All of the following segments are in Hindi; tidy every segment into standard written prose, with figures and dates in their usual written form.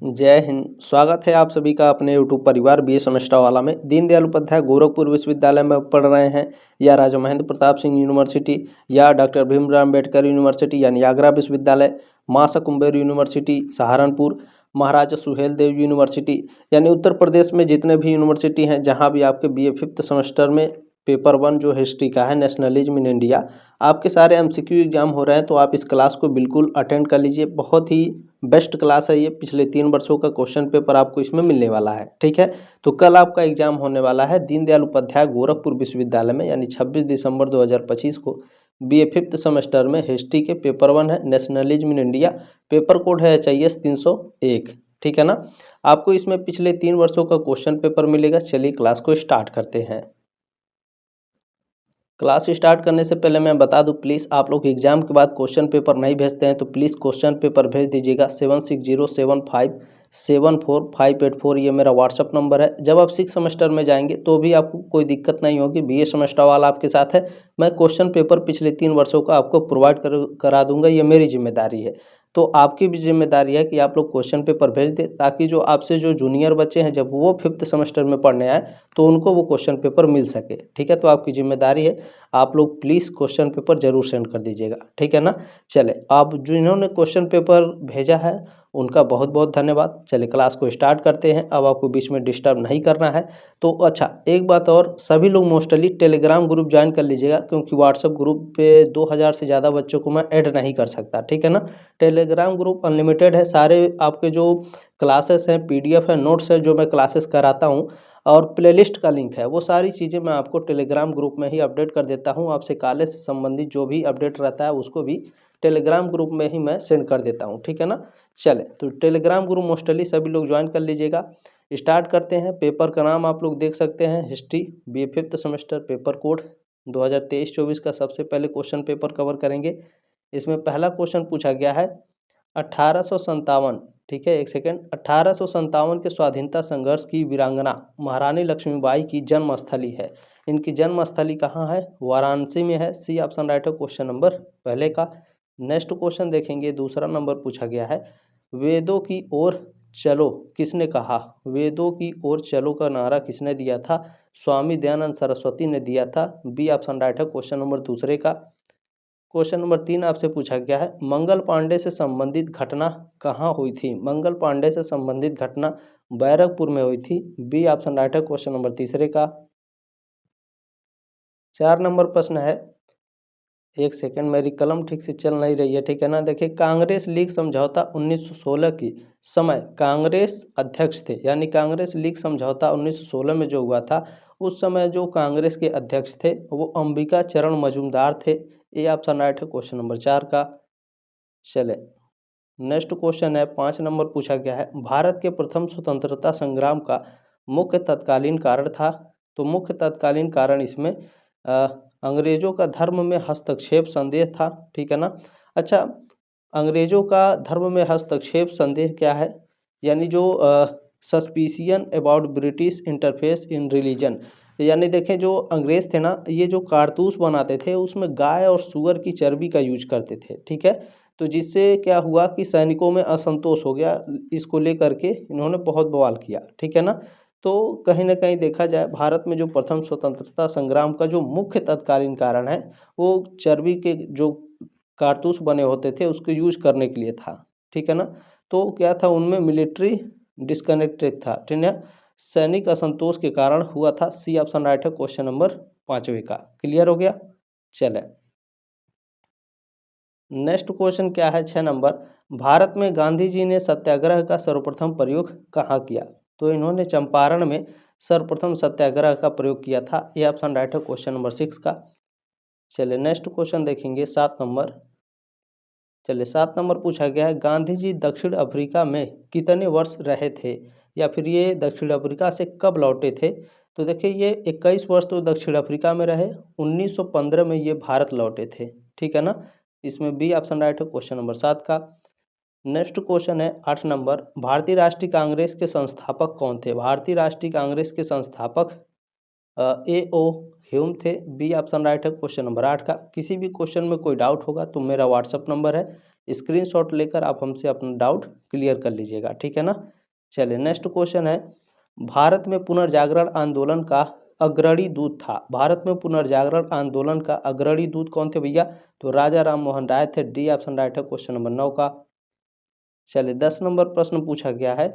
जय हिंद। स्वागत है आप सभी का अपने यूट्यूब परिवार बीए सेमेस्टर वाला में। दीनदयाल उपाध्याय गोरखपुर विश्वविद्यालय में पढ़ रहे हैं या राजा महेंद्र प्रताप सिंह यूनिवर्सिटी या डॉक्टर भीमराव अम्बेडकर यूनिवर्सिटी यानी आगरा विश्वविद्यालय, मासा कुंबेर यूनिवर्सिटी सहारनपुर, महाराजा सुहेल देव यूनिवर्सिटी यानी उत्तर प्रदेश में जितने भी यूनिवर्सिटी हैं जहाँ भी आपके बीए फिफ्थ सेमेस्टर में पेपर 1 जो हिस्ट्री का है नेशनलिज्म इन इंडिया, आपके सारे एमसीक्यू एग्जाम हो रहे हैं तो आप इस क्लास को बिल्कुल अटेंड कर लीजिए। बहुत ही बेस्ट क्लास है ये। पिछले 3 वर्षों का क्वेश्चन पेपर आपको इसमें मिलने वाला है। ठीक है, तो कल आपका एग्जाम होने वाला है दीनदयाल उपाध्याय गोरखपुर विश्वविद्यालय में यानी 26 दिसंबर 2025 को बीए फिफ्थ सेमेस्टर में हिस्ट्री के पेपर 1 है nationalism in India. Paper code है HIS 301। ठीक है ना, आपको इसमें पिछले 3 वर्षों का क्वेश्चन पेपर मिलेगा। चलिए क्लास को स्टार्ट करते हैं। क्लास स्टार्ट करने से पहले मैं बता दूं, प्लीज़ आप लोग एग्जाम के बाद क्वेश्चन पेपर नहीं भेजते हैं तो प्लीज़ क्वेश्चन पेपर भेज दीजिएगा 7607574584। ये मेरा व्हाट्सअप नंबर है। जब आप 6 सेमेस्टर में जाएंगे तो भी आपको कोई दिक्कत नहीं होगी। बीए सेमेस्टर वाला आपके साथ है। मैं क्वेश्चन पेपर पिछले 3 वर्षों का आपको प्रोवाइड करा दूंगा। ये मेरी जिम्मेदारी है। तो आपकी भी जिम्मेदारी है कि आप लोग क्वेश्चन पेपर भेज दें ताकि जो आपसे जो जूनियर बच्चे हैं जब वो फिफ्थ सेमेस्टर में पढ़ने आए तो उनको वो क्वेश्चन पेपर मिल सके। ठीक है, तो आपकी जिम्मेदारी है, आप लोग प्लीज़ क्वेश्चन पेपर जरूर सेंड कर दीजिएगा। ठीक है ना। चले, आप जिन्होंने क्वेश्चन पेपर भेजा है उनका बहुत बहुत धन्यवाद। चले क्लास को स्टार्ट करते हैं। अब आपको बीच में डिस्टर्ब नहीं करना है। तो अच्छा, एक बात और, सभी लोग मोस्टली टेलीग्राम ग्रुप ज्वाइन कर लीजिएगा क्योंकि व्हाट्सएप ग्रुप पे 2000 से ज़्यादा बच्चों को मैं ऐड नहीं कर सकता। ठीक है ना। टेलीग्राम ग्रुप अनलिमिटेड है। सारे आपके जो क्लासेस हैं, PDF है, नोट्स है जो मैं क्लासेस कराता हूँ और प्लेलिस्ट का लिंक है, वो सारी चीज़ें मैं आपको टेलीग्राम ग्रुप में ही अपडेट कर देता हूँ। आपसे कॉलेज से संबंधित जो भी अपडेट रहता है उसको भी टेलीग्राम ग्रुप में ही मैं सेंड कर देता हूँ। ठीक है ना। चले, तो टेलीग्राम ग्रुप मोस्टली सभी लोग ज्वाइन कर लीजिएगा। स्टार्ट करते हैं। पेपर का नाम आप लोग देख सकते हैं, history BA fifth semester, paper code 2023-24 का सबसे पहले क्वेश्चन पेपर कवर करेंगे। इसमें पहला क्वेश्चन पूछा गया है 1857। ठीक है, एक सेकेंड। 1857 के स्वाधीनता संघर्ष की वीरांगना महारानी लक्ष्मीबाई की जन्मस्थली है। इनकी जन्मस्थली कहाँ है? वाराणसी में है। सी ऑप्शन राइट है क्वेश्चन नंबर पहले का। नेक्स्ट क्वेश्चन देखेंगे, दूसरा नंबर पूछा गया है, वेदों की ओर चलो किसने कहा? वेदों की ओर चलो का नारा किसने दिया था? स्वामी दयानंद सरस्वती ने दिया था। बी ऑप्शन राइट है क्वेश्चन नंबर दूसरे का। क्वेश्चन नंबर 3 आपसे पूछा गया है, मंगल पांडे से संबंधित घटना कहाँ हुई थी? मंगल पांडे से संबंधित घटना बैरकपुर में हुई थी। बी ऑप्शन राइट है क्वेश्चन नंबर तीसरे का। 4 नंबर प्रश्न है, एक सेकंड, मेरी कलम ठीक से चल नहीं रही है। ठीक है ना। देखिए, कांग्रेस लीग समझौता 1916 की समय कांग्रेस अध्यक्ष थे, यानी कांग्रेस लीग समझौता 1916 में जो हुआ था उस समय जो कांग्रेस के अध्यक्ष थे वो अंबिका चरण मजूमदार थे। ए ऑप्शन राइट है क्वेश्चन नंबर 4 का। चले, नेक्स्ट क्वेश्चन है, 5 नंबर पूछा गया है, भारत के प्रथम स्वतंत्रता संग्राम का मुख्य तत्कालीन कारण था। तो मुख्य तत्कालीन कारण इसमें अंग्रेजों का धर्म में हस्तक्षेप संदेह था। ठीक है ना। अच्छा, अंग्रेजों का धर्म में हस्तक्षेप संदेह क्या है? यानी जो suspicion about British interface in religion, यानी देखें जो अंग्रेज थे ना, ये जो कारतूस बनाते थे उसमें गाय और सुअर की चर्बी का यूज करते थे। ठीक है, तो जिससे क्या हुआ कि सैनिकों में असंतोष हो गया। इसको लेकर के इन्होंने बहुत बवाल किया। ठीक है ना। तो कहीं ना कहीं देखा जाए, भारत में जो प्रथम स्वतंत्रता संग्राम का जो मुख्य तत्कालीन कारण है वो चर्बी के जो कारतूस बने होते थे उसको यूज करने के लिए था। ठीक है ना। तो क्या था, उनमें मिलिट्री डिस्कनेक्टेड था। ठीक है, सैनिक असंतोष के कारण हुआ था। सी ऑप्शन राइट है क्वेश्चन नंबर 5वें का। क्लियर हो गया। चले, नेक्स्ट क्वेश्चन क्या है, 6 नंबर, भारत में गांधी जी ने सत्याग्रह का सर्वप्रथम प्रयोग कहाँ किया? तो इन्होंने चंपारण में सर्वप्रथम सत्याग्रह का प्रयोग किया था। ये ऑप्शन राइट है क्वेश्चन नंबर 6 का। चलिए नेक्स्ट क्वेश्चन देखेंगे, 7 नंबर। चलिए 7 नंबर पूछा गया है, गांधी जी दक्षिण अफ्रीका में कितने वर्ष रहे थे, या फिर ये दक्षिण अफ्रीका से कब लौटे थे? तो देखिए, ये 21 वर्ष तो दक्षिण अफ्रीका में रहे, 1915 में ये भारत लौटे थे। ठीक है ना। इसमें बी ऑप्शन राइट है क्वेश्चन नंबर 7 का। नेक्स्ट क्वेश्चन है 8 नंबर, भारतीय राष्ट्रीय कांग्रेस के संस्थापक कौन थे? भारतीय राष्ट्रीय कांग्रेस के संस्थापक A.O. ह्यूम थे। बी ऑप्शन राइट है क्वेश्चन नंबर 8 का। किसी भी क्वेश्चन में कोई डाउट होगा तो मेरा व्हाट्सअप नंबर है स्क्रीनशॉट लेकर आप हमसे अपना डाउट क्लियर कर लीजिएगा, ठीक है ना। चलिए नेक्स्ट क्वेश्चन है, भारत में पुनर्जागरण आंदोलन का अग्रणी दूत था। भारत में पुनर्जागरण आंदोलन का अग्रणी दूत कौन थे भैया? तो राजा राम मोहन राय थे। डी ऑप्शन राइट है क्वेश्चन नंबर 9 का। चलिए 10 नंबर प्रश्न पूछा गया है,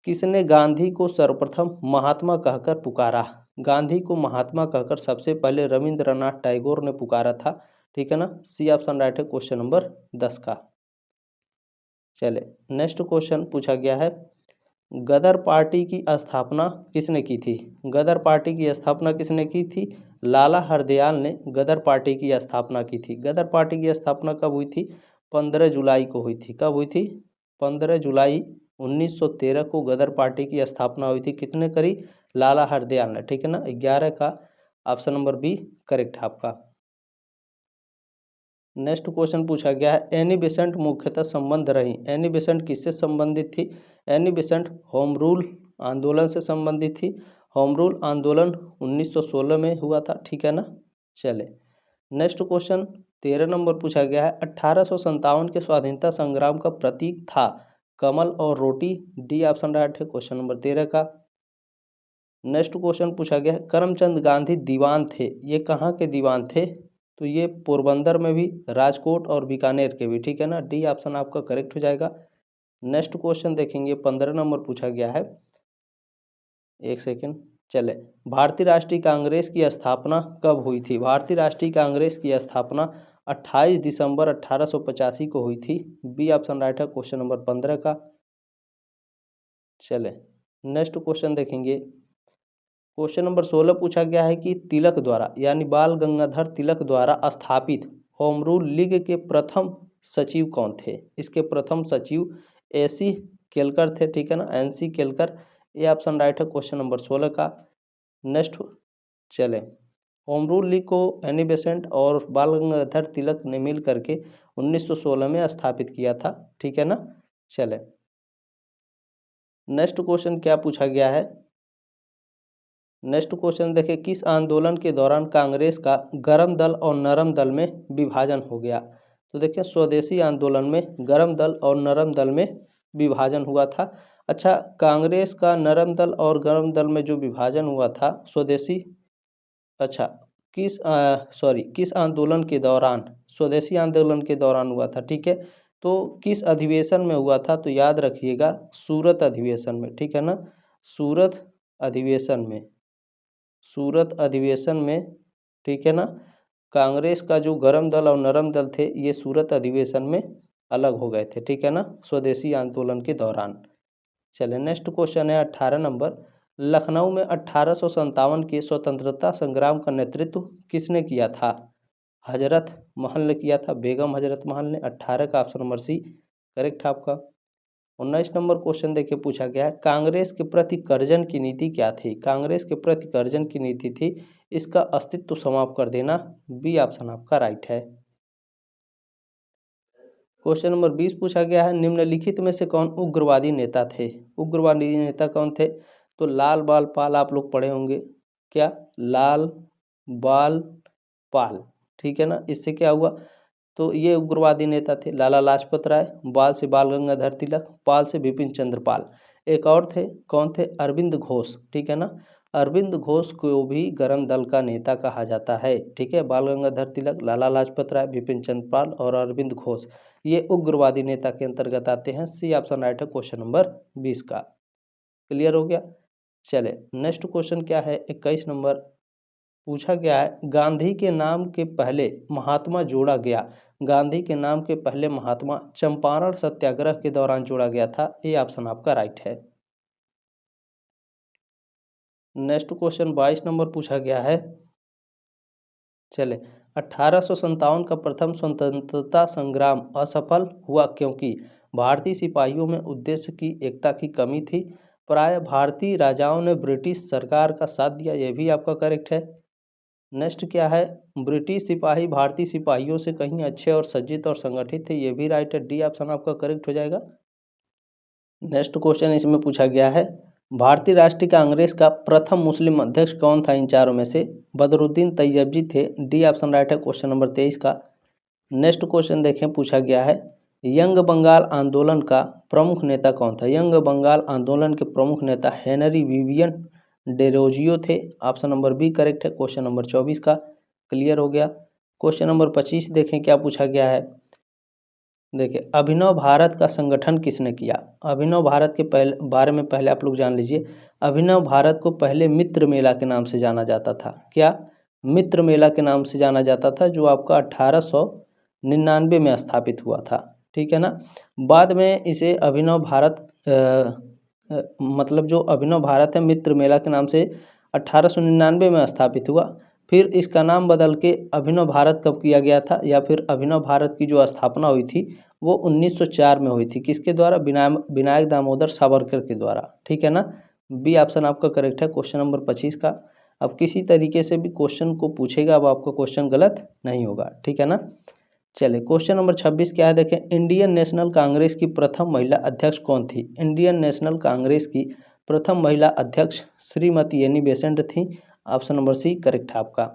किसने गांधी को सर्वप्रथम महात्मा कहकर पुकारा? गांधी को महात्मा कहकर सबसे पहले रविंद्रनाथ टैगोर ने पुकारा था, ठीक है ना। सी ऑप्शन राइट है क्वेश्चन नंबर 10 का। चलिए नेक्स्ट क्वेश्चन पूछा गया है, गदर पार्टी की स्थापना किसने की थी? गदर पार्टी की स्थापना किसने की थी? लाला हरदयाल ने गदर पार्टी की स्थापना की थी। गदर पार्टी की स्थापना कब हुई थी? 15 जुलाई को हुई थी। कब हुई थी? 15 जुलाई 1913 को गदर पार्टी की स्थापना हुई थी। किसने करी? लाला हरदयाल ने, ठीक है ना। 11 का ऑप्शन नंबर बी करेक्ट है आपका। नेक्स्ट क्वेश्चन पूछा गया है, एनी बेसेंट मुख्यतः संबंध रही। एनी बेसेंट किससे संबंधित थी? एनी बेसेंट होम रूल आंदोलन से संबंधित थी। होम रूल आंदोलन 1916 में हुआ था, ठीक है ना। चले नेक्स्ट क्वेश्चन 13 नंबर पूछा गया है, 1857 के स्वाधीनता संग्राम का प्रतीक था कमल और रोटी। डी ऑप्शन राइट है क्वेश्चन नंबर 13 का। नेक्स्ट क्वेश्चन पूछा गया है, करमचंद गांधी दीवान थे, ये कहाँ के दीवान थे? तो ये पोरबंदर में भी, राजकोट और बीकानेर के भी, ठीक है ना। डी ऑप्शन आपका करेक्ट हो जाएगा। नेक्स्ट क्वेश्चन देखेंगे 15 नंबर पूछा गया है, एक सेकेंड। चले, भारतीय राष्ट्रीय कांग्रेस की स्थापना कब हुई थी? भारतीय राष्ट्रीय कांग्रेस की स्थापना 28 दिसंबर 1885 को हुई थी। बी ऑप्शन राइट है क्वेश्चन नंबर 15 का। चले नेक्स्ट क्वेश्चन देखेंगे, क्वेश्चन नंबर 16 पूछा गया है कि तिलक द्वारा यानी बाल गंगाधर तिलक द्वारा स्थापित होम रूल लीग के प्रथम सचिव कौन थे? इसके प्रथम सचिव एसी केलकर थे, ठीक है ना, एनसी केलकर। ये ऑप्शन राइट है क्वेश्चन नंबर 16 का। नेक्स्ट चले, होम रूल लीग को एनी बेसेंट और बाल गंगाधर तिलक ने मिल करके 1916 में स्थापित किया था, ठीक है ना। चले नेक्स्ट क्वेश्चन क्या पूछा गया है, नेक्स्ट क्वेश्चन देखिए, किस आंदोलन के दौरान कांग्रेस का गर्म दल और नरम दल में विभाजन हो गया? तो देखिए स्वदेशी आंदोलन में गर्म दल और नरम दल में विभाजन हुआ था। अच्छा, कांग्रेस का नरम दल और गर्म दल में जो विभाजन हुआ था स्वदेशी, अच्छा किस आंदोलन के दौरान? स्वदेशी आंदोलन के दौरान हुआ था, ठीक है। तो किस अधिवेशन में हुआ था? तो याद रखिएगा सूरत अधिवेशन में, ठीक है ना। सूरत अधिवेशन में, सूरत अधिवेशन में, ठीक है ना। कांग्रेस का जो गर्म दल और नरम दल थे ये सूरत अधिवेशन में अलग हो गए थे, ठीक है ना, स्वदेशी आंदोलन के दौरान। चलिए नेक्स्ट क्वेश्चन है 18 नंबर, लखनऊ में 1857 के स्वतंत्रता संग्राम का नेतृत्व किसने किया था? हजरत महल ने किया था, बेगम हजरत महल ने। 18 का ऑप्शन नंबर सी करेक्ट है आपका। 19 नंबर क्वेश्चन देखिए पूछा गया है, कांग्रेस के प्रति कर्जन की नीति क्या थी? कांग्रेस के प्रति कर्जन की नीति थी इसका अस्तित्व समाप्त कर देना। बी ऑप्शन आपका राइट है। क्वेश्चन नंबर 20 पूछा गया है, निम्नलिखित में से कौन उग्रवादी नेता थे? उग्रवादी नेता कौन थे? तो लाल बाल पाल आप लोग पढ़े होंगे, क्या? लाल बाल पाल, ठीक है ना। इससे क्या हुआ? तो ये उग्रवादी नेता थे लाला लाजपत राय, बाल से बाल गंगाधर तिलक, पाल से बिपिन चंद्र पाल। एक और थे, कौन थे? अरविंद घोष, ठीक है ना। अरविंद घोष को भी गर्म दल का नेता कहा जाता है, ठीक है। बाल गंगाधर तिलक, लाला लाजपत राय, बिपिन चंद्र पाल और अरविंद घोष ये उग्रवादी नेता के अंतर्गत आते हैं। सी ऑप्शन राइट है क्वेश्चन नंबर 20 का। क्लियर हो गया। चले नेक्स्ट क्वेश्चन क्या है, 21 नंबर पूछा गया है, गांधी के नाम के पहले महात्मा जोड़ा गया। गांधी के नाम के पहले महात्मा चंपारण सत्याग्रह के दौरान जोड़ा गया था। ये ऑप्शन आपका राइट है। नेक्स्ट क्वेश्चन 22 नंबर पूछा गया है, चले 1857 का प्रथम स्वतंत्रता संग्राम असफल हुआ क्योंकि? भारतीय सिपाहियों में उद्देश्य की एकता की कमी थी। प्राय भारतीय राजाओं ने ब्रिटिश सरकार का साथ दिया, यह भी आपका करेक्ट है। नेक्स्ट क्या है, ब्रिटिश सिपाही भारतीय सिपाहियों से कहीं अच्छे और सज्जित और संगठित थे, ये भी राइट है। डी ऑप्शन आपका करेक्ट हो जाएगा। नेक्स्ट क्वेश्चन इसमें पूछा गया है, भारतीय राष्ट्रीय कांग्रेस का प्रथम मुस्लिम अध्यक्ष कौन था इन चारों में से? बदरुद्दीन तैयबजी थे। डी ऑप्शन राइट है क्वेश्चन नंबर 23 का। नेक्स्ट क्वेश्चन देखें पूछा गया है, यंग बंगाल आंदोलन का प्रमुख नेता कौन था? यंग बंगाल आंदोलन के प्रमुख नेता हेनरी विवियन डेरोजियो थे। ऑप्शन नंबर बी करेक्ट है। क्वेश्चन नंबर 24 का क्लियर हो गया। क्वेश्चन नंबर 25 देखें क्या पूछा गया है। देखिए, अभिनव भारत का संगठन किसने किया? अभिनव भारत के बारे में पहले आप लोग जान लीजिए। अभिनव भारत को पहले मित्र मेला के नाम से जाना जाता था। क्या? मित्र मेला के नाम से जाना जाता था, जो आपका 1899 में स्थापित हुआ था। ठीक है ना। बाद में इसे अभिनव भारत मतलब जो अभिनव भारत है, मित्र मेला के नाम से 1899 में स्थापित हुआ। फिर इसका नाम बदल के अभिनव भारत कब किया गया था, या फिर अभिनव भारत की जो स्थापना हुई थी वो 1904 में हुई थी। किसके द्वारा? विनायक दामोदर सावरकर के द्वारा। ठीक है ना। बी ऑप्शन आपका करेक्ट है क्वेश्चन नंबर 25 का। अब किसी तरीके से भी क्वेश्चन को पूछेगा, अब आपका क्वेश्चन गलत नहीं होगा। ठीक है ना। चलिए, क्वेश्चन नंबर 26 क्या है देखें। इंडियन नेशनल कांग्रेस की प्रथम महिला अध्यक्ष कौन थी? इंडियन नेशनल कांग्रेस की प्रथम महिला अध्यक्ष श्रीमती एनी बेसेंट थी। ऑप्शन नंबर सी करेक्ट है आपका।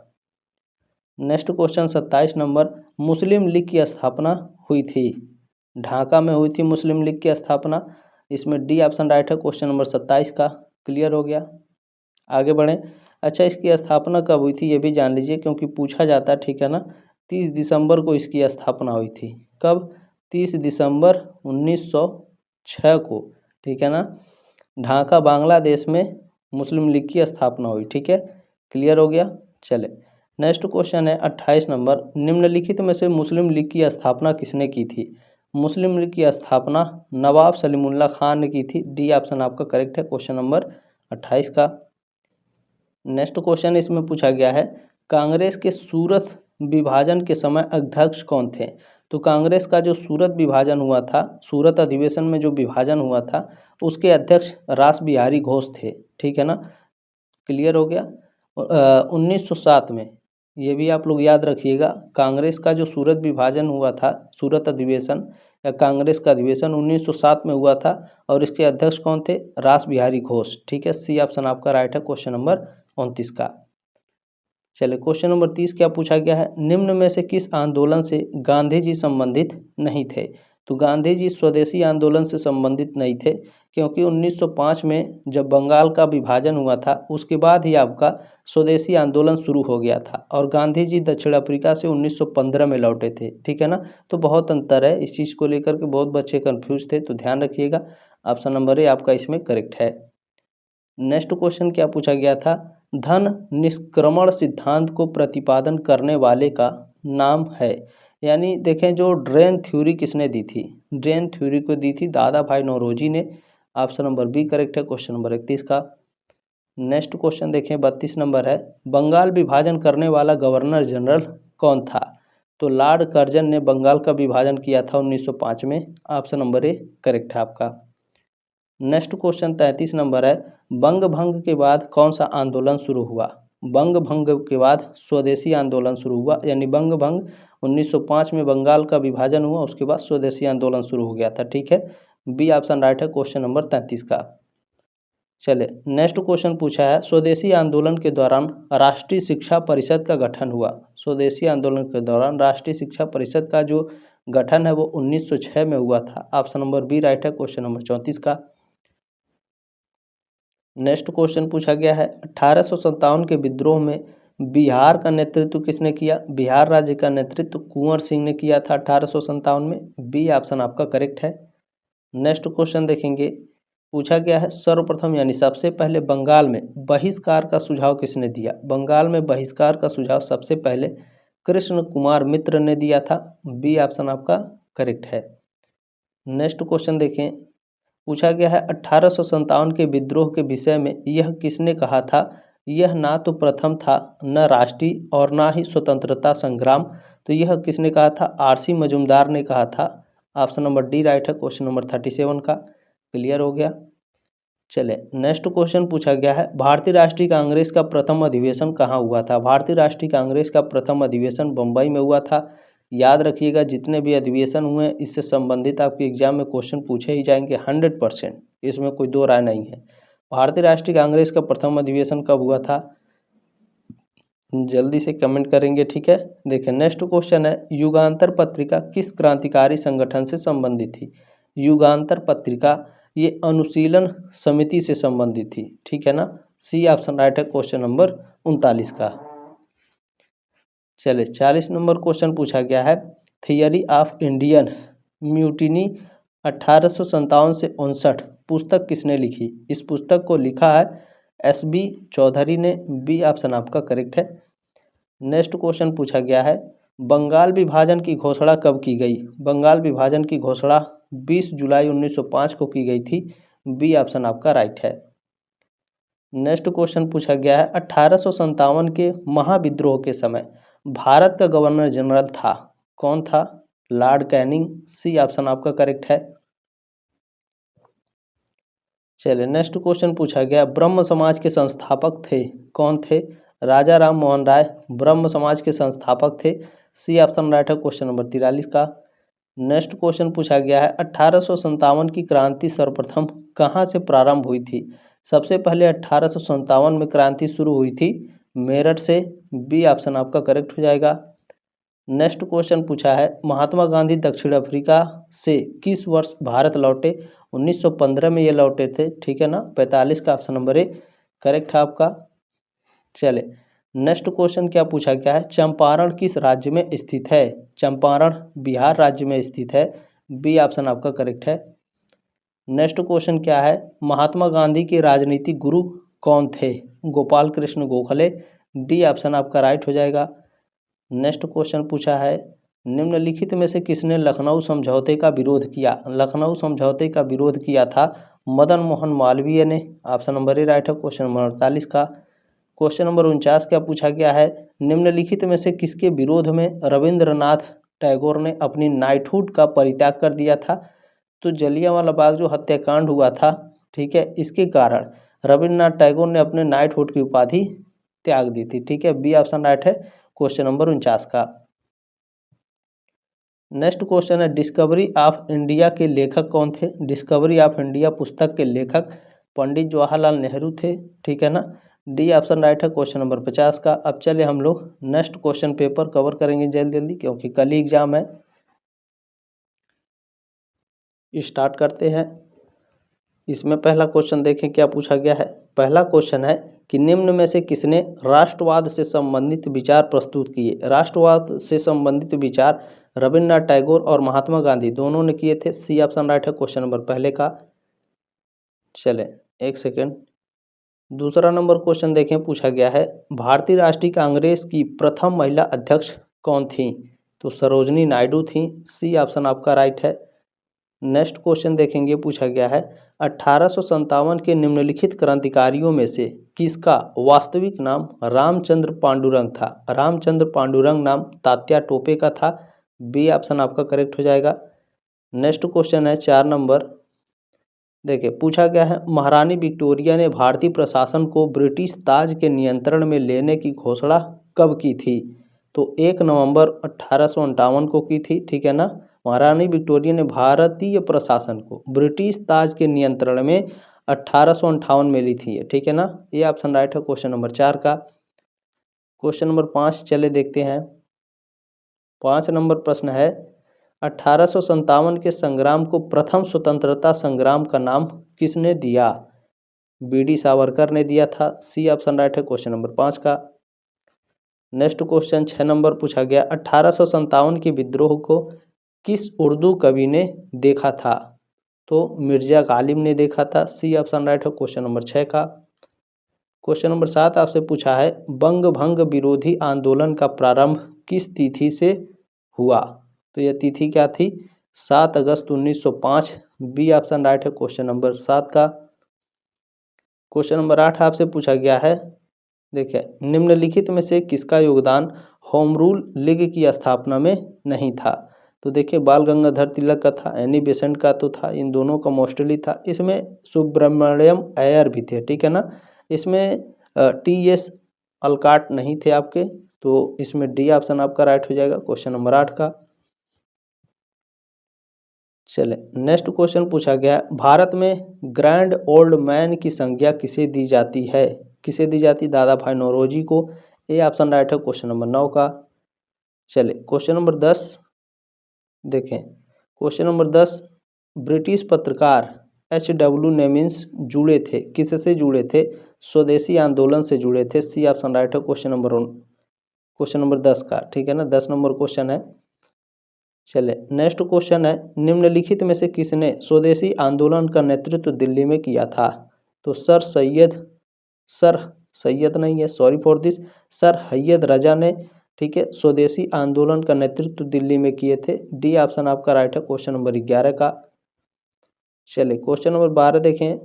नेक्स्ट क्वेश्चन 27 नंबर, मुस्लिम लीग की स्थापना हुई थी। ढाका में हुई थी मुस्लिम लीग की स्थापना। इसमें डी ऑप्शन राइट है क्वेश्चन नंबर 27 का। क्लियर हो गया। आगे बढ़ें। अच्छा, इसकी स्थापना कब हुई थी ये भी जान लीजिए, क्योंकि पूछा जाता है। ठीक है ना। 30 दिसंबर को इसकी स्थापना हुई थी। कब? 30 दिसंबर 1906 को। ठीक है ना। ढाका बांग्लादेश में मुस्लिम लीग की स्थापना हुई। ठीक है, क्लियर हो गया। चले, नेक्स्ट क्वेश्चन है 28 नंबर, निम्नलिखित में से मुस्लिम लीग की स्थापना किसने की थी? मुस्लिम लीग की स्थापना नवाब सलीमुल्लाह खान ने की थी। डी ऑप्शन आपका करेक्ट है क्वेश्चन नंबर 28 का। नेक्स्ट क्वेश्चन इसमें पूछा गया है, कांग्रेस के सूरत विभाजन के समय अध्यक्ष कौन थे? तो कांग्रेस का जो सूरत विभाजन हुआ था, सूरत अधिवेशन में जो विभाजन हुआ था, उसके अध्यक्ष रास बिहारी घोष थे। ठीक है ना। क्लियर हो गया। 1907 में, ये भी आप लोग याद रखिएगा, कांग्रेस का जो सूरत विभाजन हुआ था, सूरत अधिवेशन या कांग्रेस का अधिवेशन 1907 में हुआ था, और इसके अध्यक्ष कौन थे? रास बिहारी घोष। ठीक है, सी ऑप्शन आपका राइट है क्वेश्चन नंबर 29 का। चलिए, क्वेश्चन नंबर 30 क्या पूछा गया है, निम्न में से किस आंदोलन से गांधी जी संबंधित नहीं थे? तो गांधी जी स्वदेशी आंदोलन से संबंधित नहीं थे, क्योंकि 1905 में जब बंगाल का विभाजन हुआ था, उसके बाद ही आपका स्वदेशी आंदोलन शुरू हो गया था, और गांधी जी दक्षिण अफ्रीका से 1915 में लौटे थे। ठीक है ना। तो बहुत अंतर है, इस चीज़ को लेकर के बहुत बच्चे कन्फ्यूज थे, तो ध्यान रखिएगा। ऑप्शन नंबर ए आपका इसमें करेक्ट है। नेक्स्ट क्वेश्चन क्या पूछा गया था, धन निष्क्रमण सिद्धांत को प्रतिपादन करने वाले का नाम है? यानी देखें, जो ड्रेन थ्योरी किसने दी थी? ड्रेन थ्योरी को दी थी दादा भाई नौरोजी ने। ऑप्शन नंबर बी करेक्ट है क्वेश्चन नंबर 31 का। नेक्स्ट क्वेश्चन देखें 32 नंबर है, बंगाल विभाजन करने वाला गवर्नर जनरल कौन था? तो लॉर्ड कर्जन ने बंगाल का विभाजन किया था 1905 में। ऑप्शन नंबर ए करेक्ट है आपका। नेक्स्ट क्वेश्चन 33 नंबर है, बंग भंग के बाद कौन सा आंदोलन शुरू हुआ? बंग भंग के बाद स्वदेशी आंदोलन शुरू हुआ, यानी बंग भंग 1905 में बंगाल का विभाजन हुआ, उसके बाद स्वदेशी आंदोलन शुरू हो गया था। ठीक है, बी ऑप्शन राइट है क्वेश्चन नंबर 33 का। चले, नेक्स्ट क्वेश्चन पूछा है, स्वदेशी आंदोलन के दौरान राष्ट्रीय शिक्षा परिषद का गठन हुआ। स्वदेशी आंदोलन के दौरान राष्ट्रीय शिक्षा परिषद का जो गठन है वो 1906 में हुआ था। ऑप्शन नंबर बी राइट है क्वेश्चन नंबर 34 का। नेक्स्ट क्वेश्चन पूछा गया है, 1857 के विद्रोह में बिहार का नेतृत्व किसने किया? बिहार राज्य का नेतृत्व कुंवर सिंह ने किया था 1857 में। बी ऑप्शन आपका करेक्ट है। नेक्स्ट क्वेश्चन देखेंगे, पूछा गया है, सर्वप्रथम यानी सबसे पहले बंगाल में बहिष्कार का सुझाव किसने दिया? बंगाल में बहिष्कार का सुझाव सबसे पहले कृष्ण कुमार मित्र ने दिया था। बी ऑप्शन आपका करेक्ट है। नेक्स्ट क्वेश्चन देखें, पूछा गया है, 1857 के विद्रोह के विषय में यह किसने कहा था? यह ना तो प्रथम था, न राष्ट्रीय और ना ही स्वतंत्रता संग्राम। तो यह किसने कहा था? आरसी मजूमदार ने कहा था। ऑप्शन नंबर डी राइट है क्वेश्चन नंबर 37 का। क्लियर हो गया। चले, नेक्स्ट क्वेश्चन पूछा गया है, भारतीय राष्ट्रीय कांग्रेस का प्रथम अधिवेशन कहाँ हुआ था? भारतीय राष्ट्रीय कांग्रेस का प्रथम अधिवेशन बम्बई में हुआ था। याद रखिएगा, जितने भी अधिवेशन हुए हैं इससे संबंधित आपके एग्जाम में क्वेश्चन पूछे ही जाएंगे 100%, इसमें कोई दो राय नहीं है। भारतीय राष्ट्रीय कांग्रेस का प्रथम अधिवेशन कब हुआ था? जल्दी से कमेंट करेंगे, ठीक है। देखिए नेक्स्ट क्वेश्चन है, युगांतर पत्रिका किस क्रांतिकारी संगठन से संबंधित थी? युगांतर पत्रिका ये अनुशीलन समिति से संबंधित थी, ठीक है ना। सी ऑप्शन राइट है क्वेश्चन नंबर 39 का। चलिए 40 नंबर क्वेश्चन पूछा गया है, थियरी ऑफ इंडियन म्यूटिनी 1857 से 59 पुस्तक किसने लिखी? इस पुस्तक को लिखा है SB चौधरी ने। बी ऑप्शन आपका करेक्ट है। नेक्स्ट क्वेश्चन पूछा गया है, बंगाल विभाजन की घोषणा कब की गई? बंगाल विभाजन की घोषणा 20 जुलाई 1905 को की गई थी। बी ऑप्शन आपका राइट है। नेक्स्ट क्वेश्चन पूछा गया है, 1857 के महाविद्रोह के समय भारत का गवर्नर जनरल था, कौन था? Lord Canning. सी ऑप्शन आपका करेक्ट है। चलिए नेक्स्ट क्वेश्चन पूछा गया, ब्रह्म समाज के संस्थापक थे, कौन थे? राजा राम मोहन राय ब्रह्म समाज के संस्थापक थे। सी ऑप्शन राइट है क्वेश्चन नंबर 43 का। नेक्स्ट क्वेश्चन पूछा गया है, 1857 की क्रांति सर्वप्रथम कहाँ से प्रारंभ हुई थी? सबसे पहले 1857 में क्रांति शुरू हुई थी मेरठ से। बी ऑप्शन आपका करेक्ट हो जाएगा। नेक्स्ट क्वेश्चन पूछा है, महात्मा गांधी दक्षिण अफ्रीका से किस वर्ष भारत लौटे? 1915 में ये लौटे थे, ठीक है ना। 45 का ऑप्शन नंबर ए करेक्ट है आपका। चले नेक्स्ट क्वेश्चन क्या पूछा गया है, चंपारण किस राज्य में स्थित है? चंपारण बिहार राज्य में स्थित है। बी ऑप्शन आपका करेक्ट है। नेक्स्ट क्वेश्चन क्या है, महात्मा गांधी के राजनीतिक गुरु कौन थे? गोपाल कृष्ण गोखले। डी ऑप्शन आपका राइट हो जाएगा। नेक्स्ट क्वेश्चन पूछा है, निम्नलिखित में से किसने लखनऊ समझौते का विरोध किया? लखनऊ समझौते का विरोध किया था मदन मोहन मालवीय ने। ऑप्शन नंबर ए राइट है क्वेश्चन नंबर 48 का। क्वेश्चन नंबर 49 क्या पूछा गया है, निम्नलिखित में से किसके विरोध में रविंद्रनाथ टैगोर ने अपनी नाइटहुड का परित्याग कर दिया था? तो जलियांवाला बाग जो हत्याकांड हुआ था, ठीक है, इसके कारण रविंद्रनाथ टैगोर ने अपने नाइटहुड की उपाधि त्याग दी थी, ठीक है। बी ऑप्शन राइट है क्वेश्चन नंबर 49 का। नेक्स्ट क्वेश्चन है, डिस्कवरी ऑफ इंडिया के लेखक कौन थे? डिस्कवरी ऑफ इंडिया पुस्तक के लेखक पंडित जवाहरलाल नेहरू थे, ठीक है ना। डी ऑप्शन राइट है क्वेश्चन नंबर 50 का। अब चले हम लोग नेक्स्ट क्वेश्चन पेपर कवर करेंगे जल्दी जल्दी, क्योंकि कल ही एग्जाम है। स्टार्ट करते हैं। इसमें पहला क्वेश्चन देखें क्या पूछा गया है। पहला क्वेश्चन है कि निम्न में से किसने राष्ट्रवाद से संबंधित विचार प्रस्तुत किए? राष्ट्रवाद से संबंधित विचार रविन्द्रनाथ टैगोर और महात्मा गांधी दोनों ने किए थे। सी ऑप्शन राइट है क्वेश्चन नंबर पहले का। चले एक सेकेंड, दूसरा नंबर क्वेश्चन देखें पूछा गया है, भारतीय राष्ट्रीय कांग्रेस की प्रथम महिला अध्यक्ष कौन थी? तो सरोजनी नायडू थी। सी ऑप्शन आपका राइट है। नेक्स्ट क्वेश्चन देखेंगे पूछा गया है, 1857 के निम्नलिखित क्रांतिकारियों में से किसका वास्तविक नाम रामचंद्र पांडुरंग था? रामचंद्र पांडुरंग नाम तात्या टोपे का था। बी ऑप्शन आपका करेक्ट हो जाएगा। नेक्स्ट क्वेश्चन है 4 नंबर, देखिए पूछा गया है, महारानी विक्टोरिया ने भारतीय प्रशासन को ब्रिटिश ताज के नियंत्रण में लेने की घोषणा कब की थी? तो 1 नवंबर 1858 को की थी, ठीक है ना। महारानी विक्टोरिया ने भारतीय प्रशासन को ब्रिटिश ताज के नियंत्रण में 1858 में ली थी, ठीक है ना। ये ऑप्शन राइट है क्वेश्चन नंबर 4 का। क्वेश्चन नंबर 5 चले देखते हैं। 5 नंबर प्रश्न है, 1857 के संग्राम को प्रथम स्वतंत्रता संग्राम का नाम किसने दिया? BD सावरकर ने दिया था। सी ऑप्शन राइट है क्वेश्चन नंबर 5 का। नेक्स्ट क्वेश्चन 6 नंबर पूछा गया, 1857 के विद्रोह को किस उर्दू कवि ने देखा था? तो मिर्जा गालिब ने देखा था। सी ऑप्शन राइट है क्वेश्चन नंबर 6 का। क्वेश्चन नंबर 7 आपसे पूछा है, बंग भंग विरोधी आंदोलन का प्रारंभ किस तिथि से हुआ? तो यह तिथि क्या थी? 7 अगस्त 1905। बी ऑप्शन राइट है क्वेश्चन नंबर 7 का। क्वेश्चन नंबर 8 आपसे पूछा गया है, देखिए निम्नलिखित में से किसका योगदान होम रूल लीग की स्थापना में नहीं था? तो देखिए बाल गंगाधर तिलक का था, एनी बेसेंट का तो था, इन दोनों का मोस्टली था। इसमें सुब्रमण्यम अय्यर भी थे, ठीक है ना। इसमें TS अलकाट नहीं थे आपके, तो इसमें डी ऑप्शन आपका राइट हो जाएगा क्वेश्चन नंबर 8 का। चले नेक्स्ट क्वेश्चन पूछा गया, भारत में ग्रैंड ओल्ड मैन की संज्ञा किसे दी जाती है? किसे दी जाती? दादा भाई नौरोजी को, ये ऑप्शन राइट है क्वेश्चन नंबर 9 का। चलिए क्वेश्चन नंबर 10 देखें। क्वेश्चन नंबर 10, ब्रिटिश पत्रकार H.W. नेमिन्स जुड़े थे, किससे जुड़े थे? स्वदेशी आंदोलन से जुड़े थे। सी ऑप्शन राइट है क्वेश्चन नंबर 10 का, ठीक है ना। 10 नंबर क्वेश्चन है। चलिए नेक्स्ट क्वेश्चन है, निम्नलिखित में से किसने स्वदेशी आंदोलन का नेतृत्व दिल्ली में किया था? तो सर सैयद नहीं है, sorry for this, sir Syed Raza ने, ठीक है, स्वदेशी आंदोलन का नेतृत्व दिल्ली में किए थे। डी ऑप्शन आपका राइट है क्वेश्चन नंबर 11 का। चलिए क्वेश्चन नंबर 12 देखें।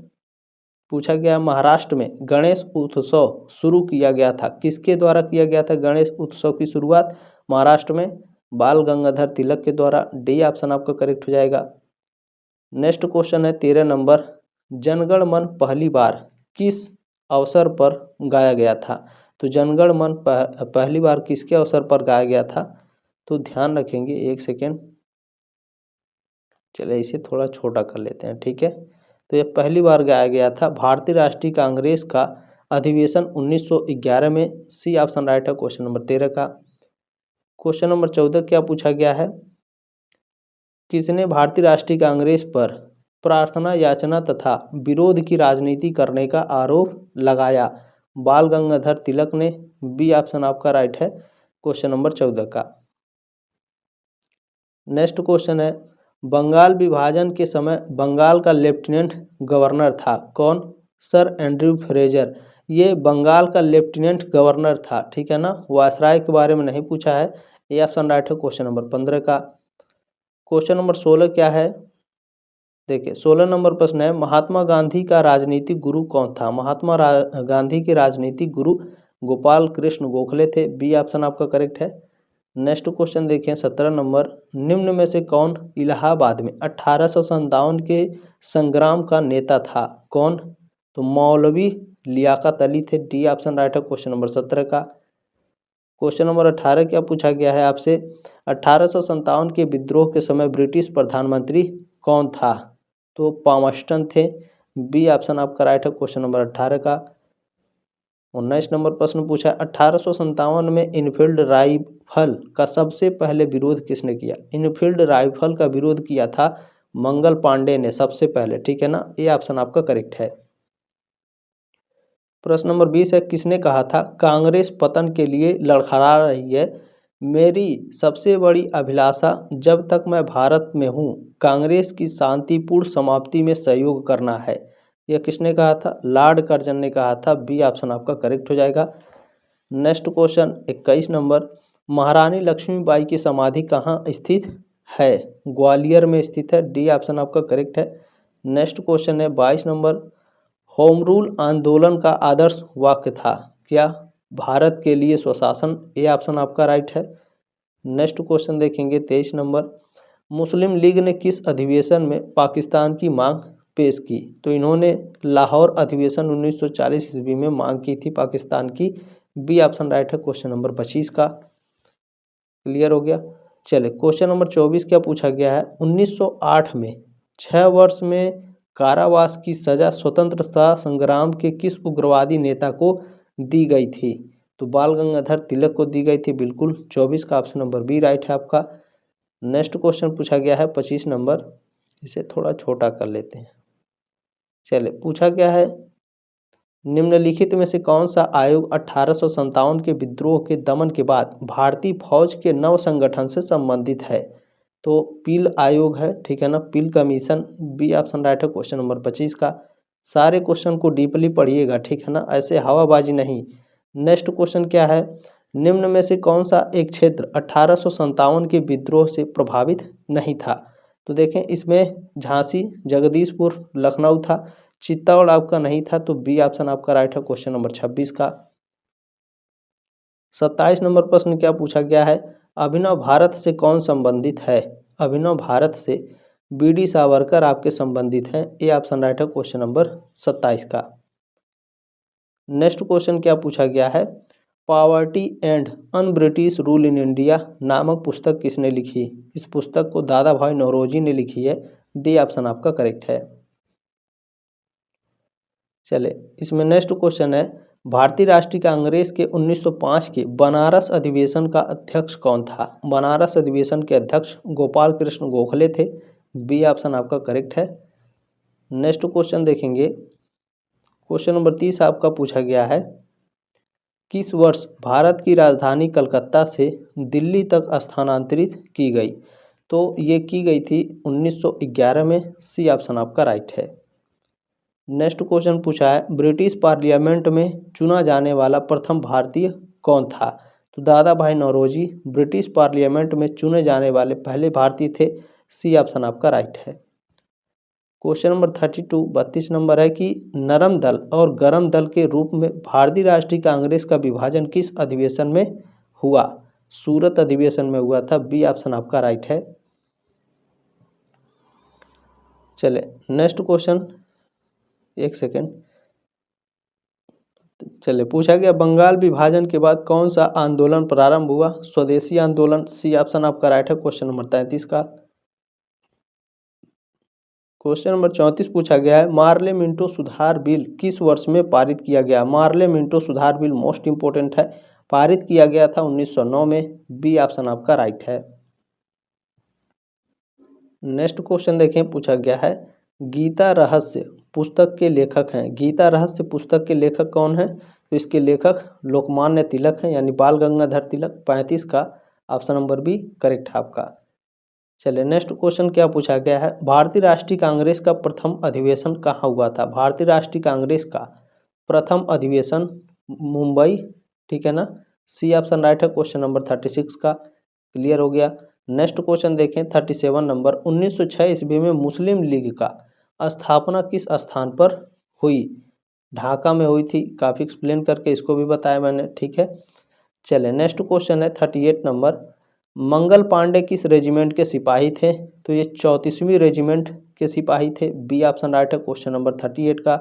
पूछा गया महाराष्ट्र में गणेश उत्सव शुरू किया गया था, किसके द्वारा किया गया था गणेश उत्सव की शुरुआत महाराष्ट्र में? बाल गंगाधर तिलक के द्वारा। डी ऑप्शन आपका करेक्ट हो जाएगा। नेक्स्ट क्वेश्चन है 13 नंबर, जनगण मन पहली बार किस अवसर पर गाया गया था? तो जनगण मन पहली बार किसके अवसर पर गाया गया था? तो ध्यान रखेंगे, एक सेकेंड, चलिए इसे थोड़ा छोटा कर लेते हैं, ठीक है। तो ये पहली बार गाया गया था भारतीय राष्ट्रीय कांग्रेस का अधिवेशन 1911 में। सी ऑप्शन राइट है क्वेश्चन नंबर 13 का। क्वेश्चन नंबर 14 क्या पूछा गया है, किसने भारतीय राष्ट्रीय कांग्रेस पर प्रार्थना याचना तथा विरोध की राजनीति करने का आरोप लगाया? बाल गंगाधर तिलक ने। बी ऑप्शन आपका राइट है क्वेश्चन नंबर 14 का। नेक्स्ट क्वेश्चन है, बंगाल विभाजन के समय बंगाल का लेफ्टिनेंट गवर्नर था कौन? Sir Andrew Fraser. ये बंगाल का लेफ्टिनेंट गवर्नर था, ठीक है ना, वायसराय के बारे में नहीं पूछा है। ये ऑप्शन राइट है क्वेश्चन नंबर 15 का। क्वेश्चन नंबर 16 क्या है, देखिए 16 नंबर प्रश्न है, महात्मा गांधी का राजनीतिक गुरु कौन था? महात्मा गांधी के राजनीतिक गुरु गोपाल कृष्ण गोखले थे। बी ऑप्शन आपका करेक्ट है। नेक्स्ट क्वेश्चन देखें 17 नंबर, निम्न में से कौन इलाहाबाद में 1857 के संग्राम का नेता था? कौन? तो मौलवी लियाकत अली थे। डी ऑप्शन राइट है क्वेश्चन नंबर 17 का। क्वेश्चन नंबर 18 क्या पूछा गया है आपसे, 1857 के विद्रोह के समय ब्रिटिश प्रधानमंत्री कौन था? तो पामस्टन थे। बी ऑप्शन आपका राइट है क्वेश्चन नंबर 18 का। 19 नंबर प्रश्न पूछा, 1857 में इनफील्ड राइफल का सबसे पहले विरोध किसने किया? इनफील्ड राइफल का विरोध किया था मंगल पांडे ने सबसे पहले, ठीक है ना। ये ऑप्शन आपका करेक्ट है। प्रश्न नंबर 20 है, किसने कहा था कांग्रेस पतन के लिए लड़खड़ा रही है, मेरी सबसे बड़ी अभिलाषा जब तक मैं भारत में हूँ कांग्रेस की शांतिपूर्ण समाप्ति में सहयोग करना है? यह किसने कहा था? लॉर्ड कर्जन ने कहा था। बी ऑप्शन आपका करेक्ट हो जाएगा। नेक्स्ट क्वेश्चन 21 नंबर, महारानी लक्ष्मीबाई की समाधि कहाँ स्थित है? ग्वालियर में स्थित है। डी ऑप्शन आपका करेक्ट है। नेक्स्ट क्वेश्चन है 22 नंबर, होम रूल आंदोलन का आदर्श वाक्य था क्या? भारत के लिए स्वशासन। ए ऑप्शन आपका राइट है। नेक्स्ट क्वेश्चन देखेंगे 23 नंबर, मुस्लिम लीग ने किस अधिवेशन में पाकिस्तान की मांग पेश की? तो इन्होंने लाहौर अधिवेशन 1940 ईस्वी में मांग की थी पाकिस्तान की। बी ऑप्शन राइट है क्वेश्चन नंबर 25 का। क्लियर हो गया। चलिए क्वेश्चन नंबर 24 क्या पूछा गया है, 1908 में 6 वर्ष में कारावास की सजा स्वतंत्रता संग्राम के किस उग्रवादी नेता को दी गई थी? तो बाल गंगाधर तिलक को दी गई थी, बिल्कुल। 24 का ऑप्शन नंबर बी राइट है आपका। नेक्स्ट क्वेश्चन पूछा गया है 25 नंबर, इसे थोड़ा छोटा कर लेते हैं। चलिए पूछा गया है, निम्नलिखित में से कौन सा आयोग 1857 के विद्रोह के दमन के बाद भारतीय फौज के नव संगठन से संबंधित है? तो पील आयोग है, ठीक है ना, पील कमीशन। बी ऑप्शन राइट है क्वेश्चन नंबर 25 का। सारे क्वेश्चन को डीपली पढ़िएगा, ठीक है ना, ऐसे हवाबाजी नहीं। नेक्स्ट क्वेश्चन क्या है, निम्न में से कौन सा एक क्षेत्र 1857 के विद्रोह से प्रभावित नहीं था? तो देखें इसमें झांसी, जगदीशपुर, लखनऊ था, चित्तौड़ आपका नहीं था। तो बी ऑप्शन आपका राइट है क्वेश्चन नंबर 26 का। 27 नंबर प्रश्न क्या पूछा गया है, अभिनव भारत से कौन संबंधित है? अभिनव भारत से बी डी सावरकर आपके संबंधित हैं। ए ऑप्शन राइट है क्वेश्चन नंबर 27 का। नेक्स्ट क्वेश्चन क्या पूछा गया है, poverty and un British rule in India नामक पुस्तक किसने लिखी? इस पुस्तक को दादा भाई नौरोजी ने लिखी है। डी ऑप्शन आपका करेक्ट है। चले इसमें नेक्स्ट क्वेश्चन है, भारतीय राष्ट्रीय कांग्रेस के 1905 के बनारस अधिवेशन का अध्यक्ष कौन था? बनारस अधिवेशन के अध्यक्ष गोपाल कृष्ण गोखले थे। बी ऑप्शन आपका करेक्ट है। नेक्स्ट क्वेश्चन देखेंगे। क्वेश्चन नंबर 30 आपका पूछा गया है, किस वर्ष भारत की राजधानी कलकत्ता से दिल्ली तक स्थानांतरित की गई? तो ये की गई थी 1911 में। सी ऑप्शन आपका राइट है। नेक्स्ट क्वेश्चन पूछा है, ब्रिटिश पार्लियामेंट में चुना जाने वाला प्रथम भारतीय कौन था? तो दादा भाई नौरोजी ब्रिटिश पार्लियामेंट में चुने जाने वाले पहले भारतीय थे। सी ऑप्शन आपका राइट है। क्वेश्चन नंबर 32 32 नंबर है कि नरम दल और गरम दल के रूप में भारतीय राष्ट्रीय कांग्रेस का विभाजन किस अधिवेशन में हुआ? सूरत अधिवेशन में हुआ था। बी ऑप्शन आपका राइट है। चले नेक्स्ट क्वेश्चन, एक सेकेंड। चलिए पूछा गया, बंगाल विभाजन के बाद कौन सा आंदोलन प्रारंभ हुआ? स्वदेशी आंदोलन। सी ऑप्शन आपका राइट है क्वेश्चन नंबर 33 का। क्वेश्चन नंबर 34 पूछा गया है, मार्ले मिंटो सुधार बिल किस वर्ष में पारित किया गया? मार्ले मिंटो सुधार बिल मोस्ट इंपोर्टेंट है, पारित किया गया था 1909 में। बी ऑप्शन आपका राइट है। नेक्स्ट क्वेश्चन देखें, पूछा गया है, गीता रहस्य पुस्तक के लेखक हैं। गीता रहस्य पुस्तक के लेखक कौन है? तो इसके लेखक लोकमान्य तिलक हैं, यानी बाल गंगाधर तिलक। 35 का ऑप्शन नंबर बी करेक्ट है आपका। चलिए नेक्स्ट क्वेश्चन क्या पूछा गया है, भारतीय राष्ट्रीय कांग्रेस का प्रथम अधिवेशन कहाँ हुआ था? भारतीय राष्ट्रीय कांग्रेस का प्रथम अधिवेशन मुंबई, ठीक है ना। सी ऑप्शन राइट है क्वेश्चन नंबर 36 का। क्लियर हो गया। नेक्स्ट क्वेश्चन देखें 37 नंबर, 1906 ईस्वी में मुस्लिम लीग का स्थापना किस स्थान पर हुई? ढाका में हुई थी। काफ़ी एक्सप्लेन करके इसको भी बताया मैंने, ठीक है। चले नेक्स्ट क्वेश्चन है 38 नंबर, मंगल पांडे किस रेजिमेंट के सिपाही थे? तो ये 34वीं रेजिमेंट के सिपाही थे। बी ऑप्शन राइट है क्वेश्चन नंबर 38 का।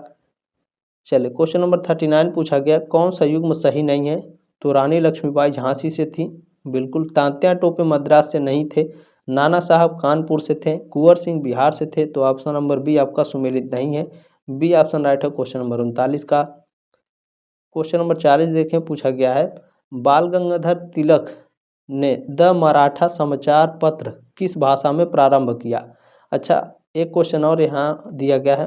चलिए क्वेश्चन नंबर 39 पूछा गया, कौन सा युग्म सही नहीं है? तो रानी लक्ष्मीबाई झांसी से थी, बिल्कुल। तात्या टोपे मद्रास से नहीं थे। नाना साहब कानपुर से थे। कुंवर सिंह बिहार से थे। तो ऑप्शन नंबर बी आपका सुमेलित नहीं है। बी ऑप्शन राइट है क्वेश्चन नंबर 39 का। क्वेश्चन नंबर 40 देखें, पूछा गया है, बाल गंगाधर तिलक ने द मराठा समाचार पत्र किस भाषा में प्रारंभ किया? अच्छा, एक क्वेश्चन और यहाँ दिया गया है,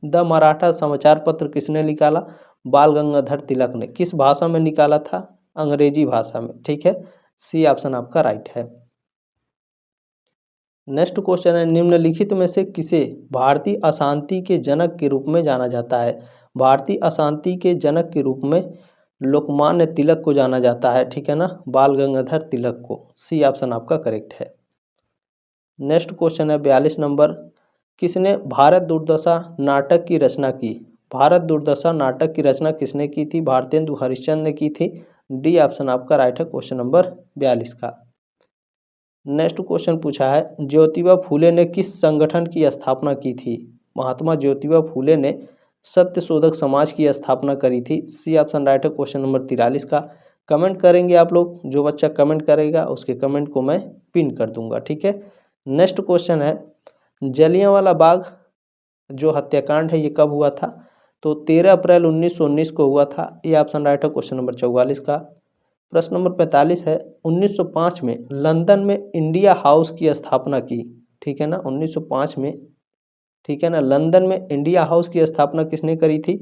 द मराठा समाचार पत्र किसने निकाला? बाल गंगाधर तिलक ने। किस भाषा में निकाला था? अंग्रेजी भाषा में, ठीक है। सी ऑप्शन आपका राइट है। नेक्स्ट क्वेश्चन है, निम्नलिखित में से किसे भारतीय अशांति के जनक के रूप में जाना जाता है? भारतीय अशांति के जनक के रूप में लोकमान्य तिलक को जाना जाता है, ठीक है ना, बाल गंगाधर तिलक को। सी ऑप्शन आपका करेक्ट है। नेक्स्ट क्वेश्चन है 42 नंबर, किसने भारत दुर्दशा नाटक की रचना की? भारत दुर्दशा नाटक की रचना किसने की थी? भारतेंदु हरिश्चंद्र ने की थी। डी ऑप्शन आपका राइट है क्वेश्चन नंबर 42 का। नेक्स्ट क्वेश्चन पूछा है, ज्योतिबा फूले ने किस संगठन की स्थापना की थी? महात्मा ज्योतिबा फूले ने सत्य शोधक समाज की स्थापना करी थी। सी ऑप्शन राइट है क्वेश्चन नंबर 43 का। कमेंट करेंगे आप लोग, जो बच्चा कमेंट करेगा उसके कमेंट को मैं पिन कर दूंगा, ठीक है। नेक्स्ट क्वेश्चन है, जलियांवाला बाग जो हत्याकांड है ये कब हुआ था? तो 13 अप्रैल 1919 को हुआ था। ये ऑप्शन राइट है क्वेश्चन नंबर 44 का। प्रश्न नंबर 45 है, 1905 में लंदन में इंडिया हाउस की स्थापना की, ठीक है ना, 1905 में, ठीक है ना, लंदन में इंडिया हाउस की स्थापना किसने करी थी?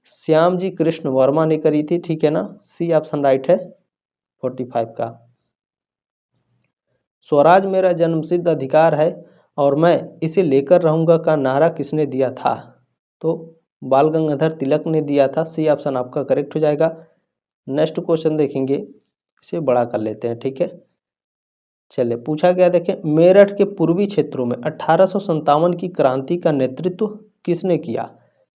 श्यामजी कृष्ण वर्मा ने करी थी, ठीक है ना। सी ऑप्शन राइट है 45 का। स्वराज मेरा जन्मसिद्ध अधिकार है और मैं इसे लेकर रहूंगा का नारा किसने दिया था? तो बाल गंगाधर तिलक ने दिया था। सी ऑप्शन आपका करेक्ट हो जाएगा। नेक्स्ट क्वेश्चन देखेंगे, इसे बड़ा कर लेते हैं, ठीक है। चलिए पूछा गया, देखें, मेरठ के पूर्वी क्षेत्रों में 1857 की क्रांति का नेतृत्व किसने किया?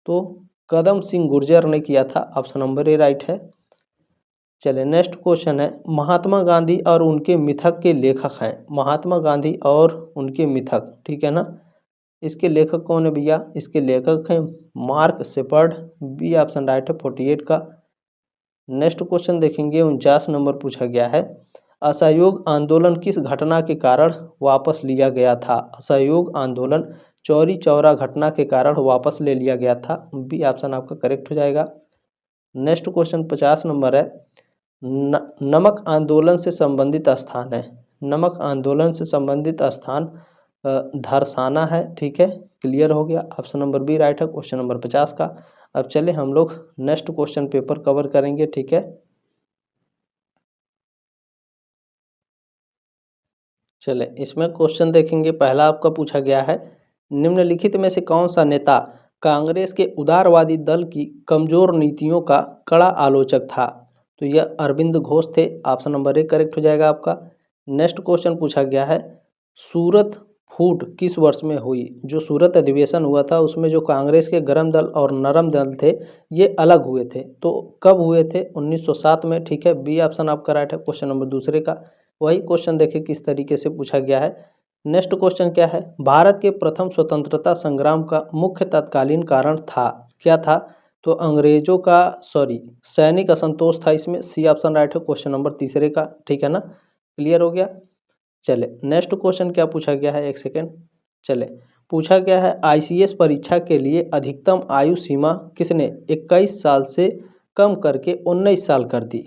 तो कदम सिंह गुर्जर ने किया था। ऑप्शन नंबर ए राइट है। चलिए नेक्स्ट क्वेश्चन है, महात्मा गांधी और उनके मिथक के लेखक हैं। महात्मा गांधी और उनके मिथक, ठीक है ना, इसके लेखक कौन है भैया? इसके लेखक हैं Mark Shepard. B option right है 48 का। नेक्स्ट क्वेश्चन देखेंगे 49 नंबर पूछा गया है, असहयोग आंदोलन किस घटना के कारण वापस लिया गया था? असहयोग आंदोलन चौरी चौरा घटना के कारण वापस ले लिया गया था। बी ऑप्शन आपका करेक्ट हो जाएगा। नेक्स्ट क्वेश्चन 50 नंबर है, नमक आंदोलन से संबंधित स्थान है। नमक आंदोलन से संबंधित स्थान धरसाना है। ठीक है, क्लियर हो गया। ऑप्शन नंबर बी राइट है क्वेश्चन नंबर 50 का। अब चले हम लोग नेक्स्ट क्वेश्चन पेपर कवर करेंगे। ठीक है, चले इसमें क्वेश्चन देखेंगे। पहला आपका पूछा गया है, निम्नलिखित में से कौन सा नेता कांग्रेस के उदारवादी दल की कमजोर नीतियों का कड़ा आलोचक था? तो यह अरविंद घोष थे। ऑप्शन नंबर ए करेक्ट हो जाएगा आपका। नेक्स्ट क्वेश्चन पूछा गया है, सूरत फूट किस वर्ष में हुई? जो सूरत अधिवेशन हुआ था उसमें जो कांग्रेस के गरम दल और नरम दल थे ये अलग हुए थे, तो कब हुए थे? 1907 में। ठीक है, बी ऑप्शन आपका राइट है क्वेश्चन नंबर दूसरे का। वही क्वेश्चन देखिए किस तरीके से पूछा गया है। नेक्स्ट क्वेश्चन क्या है, भारत के प्रथम स्वतंत्रता संग्राम का मुख्य तत्कालीन कारण था, क्या था? तो अंग्रेजों का सैनिक असंतोष था इसमें। सी ऑप्शन राइट है क्वेश्चन नंबर तीसरे का। ठीक है ना, क्लियर हो गया। चले नेक्स्ट क्वेश्चन क्या पूछा गया है, एक सेकेंड। चले पूछा गया है, आईसीएस परीक्षा के लिए अधिकतम आयु सीमा किसने 21 साल से कम करके 19 साल कर दी?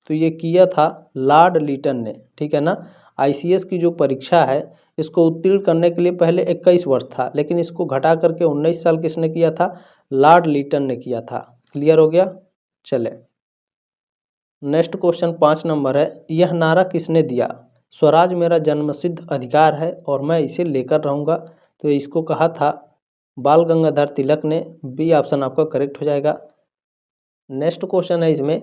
तो ये किया था लॉर्ड लिटन ने। ठीक है ना, आईसीएस की जो परीक्षा है इसको उत्तीर्ण करने के लिए पहले 21 वर्ष था, लेकिन इसको घटा करके 19 साल किसने किया था? लॉर्ड लिटन ने किया था। क्लियर हो गया। चले नेक्स्ट क्वेश्चन 5 नंबर है, यह नारा किसने दिया? स्वराज मेरा जन्मसिद्ध अधिकार है और मैं इसे लेकर रहूँगा। तो इसको कहा था बाल गंगाधर तिलक ने। बी ऑप्शन आपका करेक्ट हो जाएगा। नेक्स्ट क्वेश्चन है इसमें,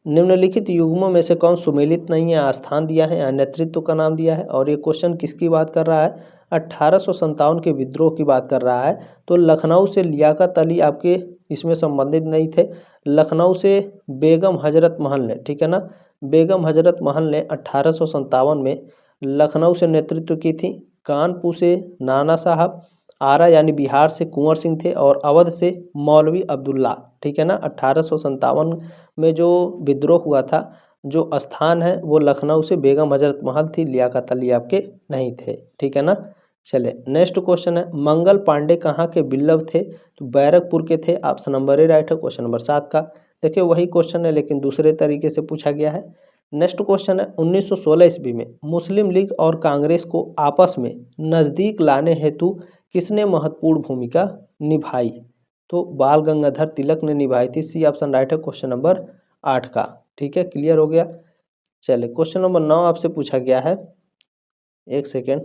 निम्नलिखित युग्मों में से कौन सुमेलित नहीं है? स्थान दिया है या नेतृत्व का नाम दिया है। और ये क्वेश्चन किसकी बात कर रहा है? 1857 के विद्रोह की बात कर रहा है। तो लखनऊ से लियाकत अली आपके इसमें संबंधित नहीं थे, लखनऊ से बेगम हजरत महल ने। ठीक है ना, बेगम हजरत महल ने 1857 में लखनऊ से नेतृत्व की थी। कानपुर से नाना साहब, आरा यानी बिहार से कुंवर सिंह थे, और अवध से मौलवी अब्दुल्ला। ठीक है ना, 1857 में जो विद्रोह हुआ था, जो स्थान है वो लखनऊ से बेगम हजरत महल थी, लियाकत अली आपके नहीं थे। ठीक है ना। चले नेक्स्ट क्वेश्चन है, मंगल पांडे कहाँ के बिल्लव थे? तो बैरकपुर के थे। ऑप्शन नंबर ए राइट है क्वेश्चन नंबर 7 का। देखिए वही क्वेश्चन है लेकिन दूसरे तरीके से पूछा गया है। नेक्स्ट क्वेश्चन है, 1916 ईस्वी में मुस्लिम लीग और कांग्रेस को आपस में नज़दीक लाने हेतु किसने महत्वपूर्ण भूमिका निभाई? तो बाल गंगाधर तिलक ने निभाई थी। सी ऑप्शन राइट है क्वेश्चन नंबर 8 का। ठीक है, क्लियर हो गया। चलिए क्वेश्चन नंबर 9 आपसे पूछा गया है, एक सेकेंड।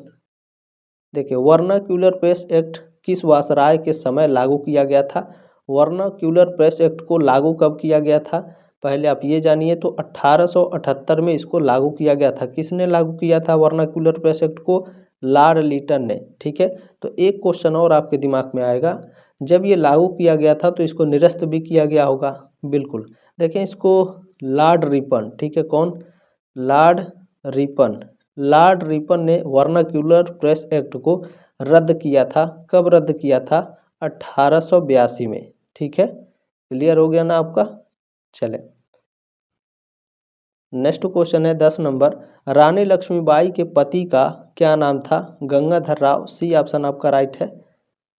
देखिए, वर्नाक्यूलर प्रेस एक्ट किस वायसराय के समय लागू किया गया था? वर्नाक्यूलर प्रेस एक्ट को लागू कब किया गया था? पहले आप ये जानिए। तो 1878 में इसको लागू किया गया था। किसने लागू किया था वर्नाक्यूलर प्रेस एक्ट को? लॉर्ड लिटन ने। ठीक है, तो एक क्वेश्चन और आपके दिमाग में आएगा, जब ये लागू किया गया था तो इसको निरस्त भी किया गया होगा। बिल्कुल, देखें इसको लॉर्ड रिपन। ठीक है, कौन? Lord Ripon. लॉर्ड रिपन ने वर्नाक्यूलर प्रेस एक्ट को रद्द किया था। कब रद्द किया था? 1882 में। ठीक है, क्लियर हो गया ना आपका। चले नेक्स्ट क्वेश्चन है 10 नंबर, रानी लक्ष्मीबाई के पति का क्या नाम था? गंगाधर राव। सी ऑप्शन आपका राइट है।